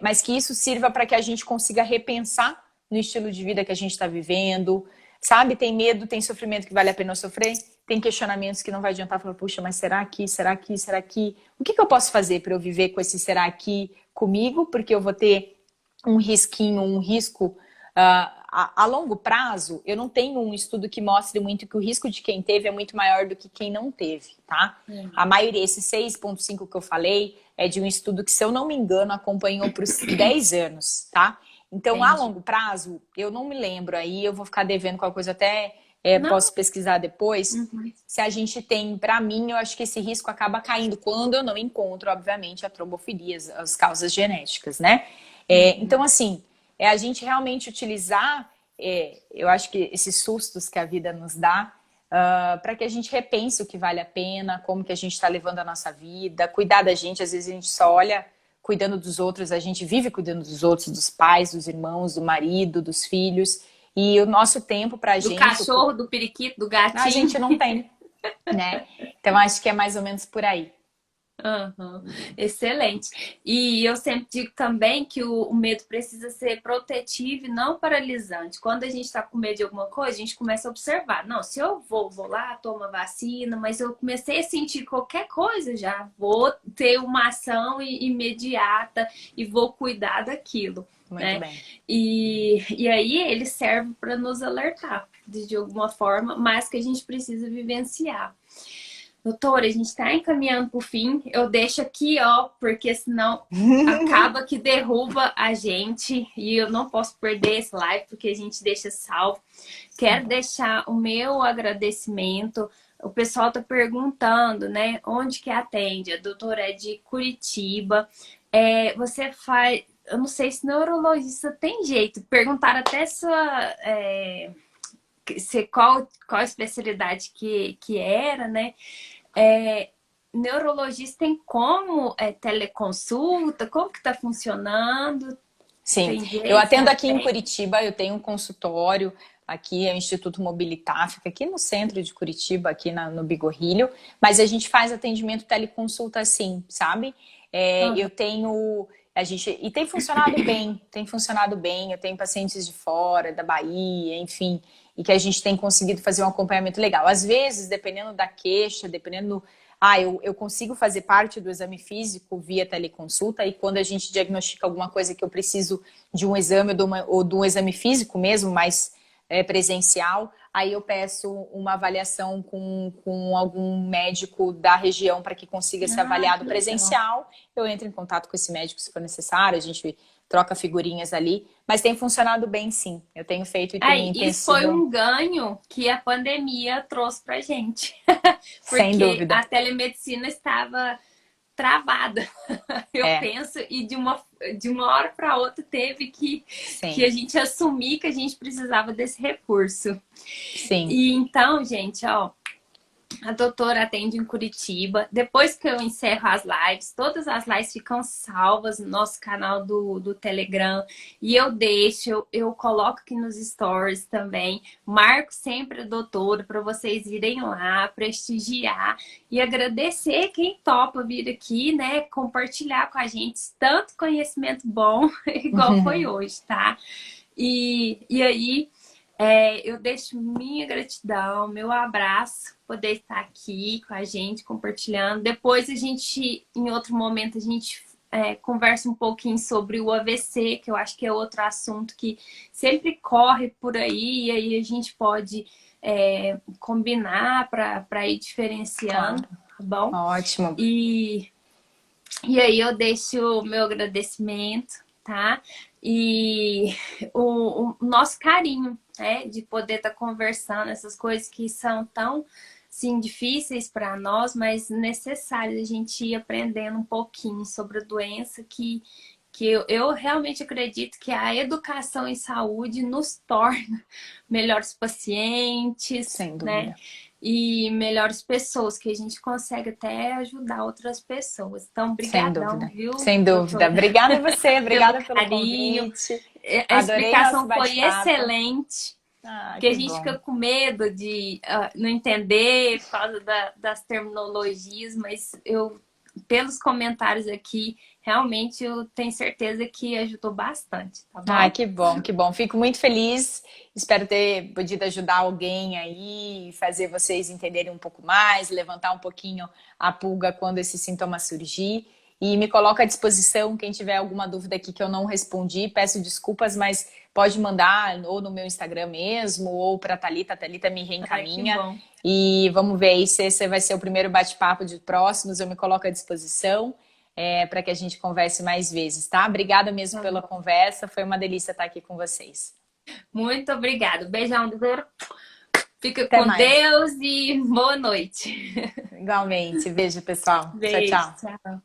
mas que isso sirva para que a gente consiga repensar no estilo de vida que a gente está vivendo, sabe? Tem medo, tem sofrimento que vale a pena sofrer, tem questionamentos que não vai adiantar falar, puxa, mas será que, será que, será que? O que eu posso fazer para eu viver com esse será que comigo? Porque eu vou ter um risco a longo prazo. Eu não tenho um estudo que mostre muito que o risco de quem teve é muito maior do que quem não teve, tá? A maioria, esse 6,5 que eu falei, é de um estudo que, se eu não me engano, acompanhou por 10 anos, tá? Então, a Entendi. longo prazo, eu não me lembro aí, eu vou ficar devendo qualquer coisa até Não. posso pesquisar depois. Uhum. Se a gente tem, para mim, eu acho que esse risco acaba caindo quando eu não encontro, obviamente, a trombofilia, as causas genéticas, né? Então, assim, a gente realmente utilizar, eu acho que esses sustos que a vida nos dá, para que a gente repense o que vale a pena, como que a gente está levando a nossa vida, cuidar da gente. Às vezes a gente só olha cuidando dos outros, a gente vive cuidando dos outros, dos pais, dos irmãos, do marido, dos filhos, e o nosso tempo para Do cachorro, do periquito, do a gatinho. gente não tem, né? Então acho que é mais ou menos por aí. Aham, excelente. E eu sempre digo também que o medo precisa ser protetivo e não paralisante. Quando a gente está com medo de alguma coisa, a gente começa a observar. Não, se eu vou lá, tomo a vacina, mas eu comecei a sentir qualquer coisa já, vou ter uma ação imediata e vou cuidar daquilo, Muito né? bem. E aí ele serve para nos alertar de alguma forma, mas que a gente precisa vivenciar. Doutora, a gente está encaminhando para o fim. Eu deixo aqui, ó, porque senão acaba que derruba a gente e eu não posso perder esse live porque a gente deixa salvo. Quero deixar o meu agradecimento. O pessoal tá perguntando, né? Onde que atende? A doutora é de Curitiba. Você faz. Eu não sei se neurologista tem jeito. Perguntaram até qual a especialidade que era, né? Neurologista tem como teleconsulta? Como que tá funcionando? Sim, Tem eu jeito? Você atendo aqui em atende? Curitiba, eu tenho um consultório, aqui é o Instituto Mobilitar, fica aqui no centro de Curitiba, aqui no Bigorrilho, mas a gente faz atendimento teleconsulta sim, sabe? Eu Aham. tenho, e tem funcionado bem, eu tenho pacientes de fora, da Bahia, enfim, e que a gente tem conseguido fazer um acompanhamento legal. Às vezes, dependendo da queixa, dependendo eu consigo fazer parte do exame físico via teleconsulta e quando a gente diagnostica alguma coisa que eu preciso de um exame ou de um exame físico mesmo, mais presencial, aí eu peço uma avaliação com algum médico da região para que consiga ser Ah, avaliado que legal. presencial. Eu entro em contato com esse médico se for necessário, a gente troca figurinhas ali, mas tem funcionado bem sim. Eu tenho feito e Aí, tem isso foi sido um ganho que a pandemia trouxe pra gente, sem porque dúvida. a telemedicina estava travada, eu É, penso, e de uma hora para outra teve que a sim, gente assumir que a gente precisava desse recurso. sim. E então, gente, ó, a doutora atende em Curitiba. Depois que eu encerro as lives, todas as lives ficam salvas no nosso canal do Telegram. E eu coloco aqui nos stories também. Marco sempre a doutora para vocês irem lá, prestigiar e agradecer quem topa vir aqui, né? Compartilhar com a gente tanto conhecimento bom, igual foi hoje, tá? E aí. Eu deixo minha gratidão, meu abraço, poder estar aqui com a gente, compartilhando. Depois em outro momento, a gente conversa um pouquinho sobre o AVC, que eu acho que é outro assunto que sempre corre por aí, e aí a gente pode combinar para ir diferenciando, Claro. tá bom? Ótimo. E e aí eu deixo o meu agradecimento, tá? E o nosso carinho, né? De poder estar conversando essas coisas que são tão, sim, difíceis para nós, mas necessárias a gente ir aprendendo um pouquinho sobre a doença que eu realmente acredito que a educação em saúde nos torna melhores pacientes, Sem né? dúvida. E melhores pessoas, que a gente consegue até ajudar outras pessoas. Então, Sem brigadão, dúvida. viu, Sem dúvida. doutora, Obrigada a você, pelo obrigada pelo carinho. convite. A Adorei nosso explicação foi bate-papo. excelente, Ah, porque a que gente bom. fica com medo de não entender por causa das terminologias, mas pelos comentários aqui, realmente eu tenho certeza que ajudou bastante, tá Ah, bom? que bom, que bom. Fico muito feliz. Espero ter podido ajudar alguém aí, fazer vocês entenderem um pouco mais, levantar um pouquinho a pulga quando esse sintoma surgir. E me coloco à disposição, quem tiver alguma dúvida aqui que eu não respondi, peço desculpas, mas pode mandar ou no meu Instagram mesmo, ou para a Thalita me Ai, que reencaminha. bom. E vamos ver aí se esse vai ser o primeiro bate-papo de próximos, eu me coloco à disposição. Para que a gente converse mais vezes, tá? Obrigada mesmo Tá pela bom. conversa, foi uma delícia estar aqui com vocês. Muito obrigada. Beijão, doutora. Fica Até com mais. Deus e boa noite. Igualmente. Beijo, pessoal. Tchau, Beijo, tchau. tchau.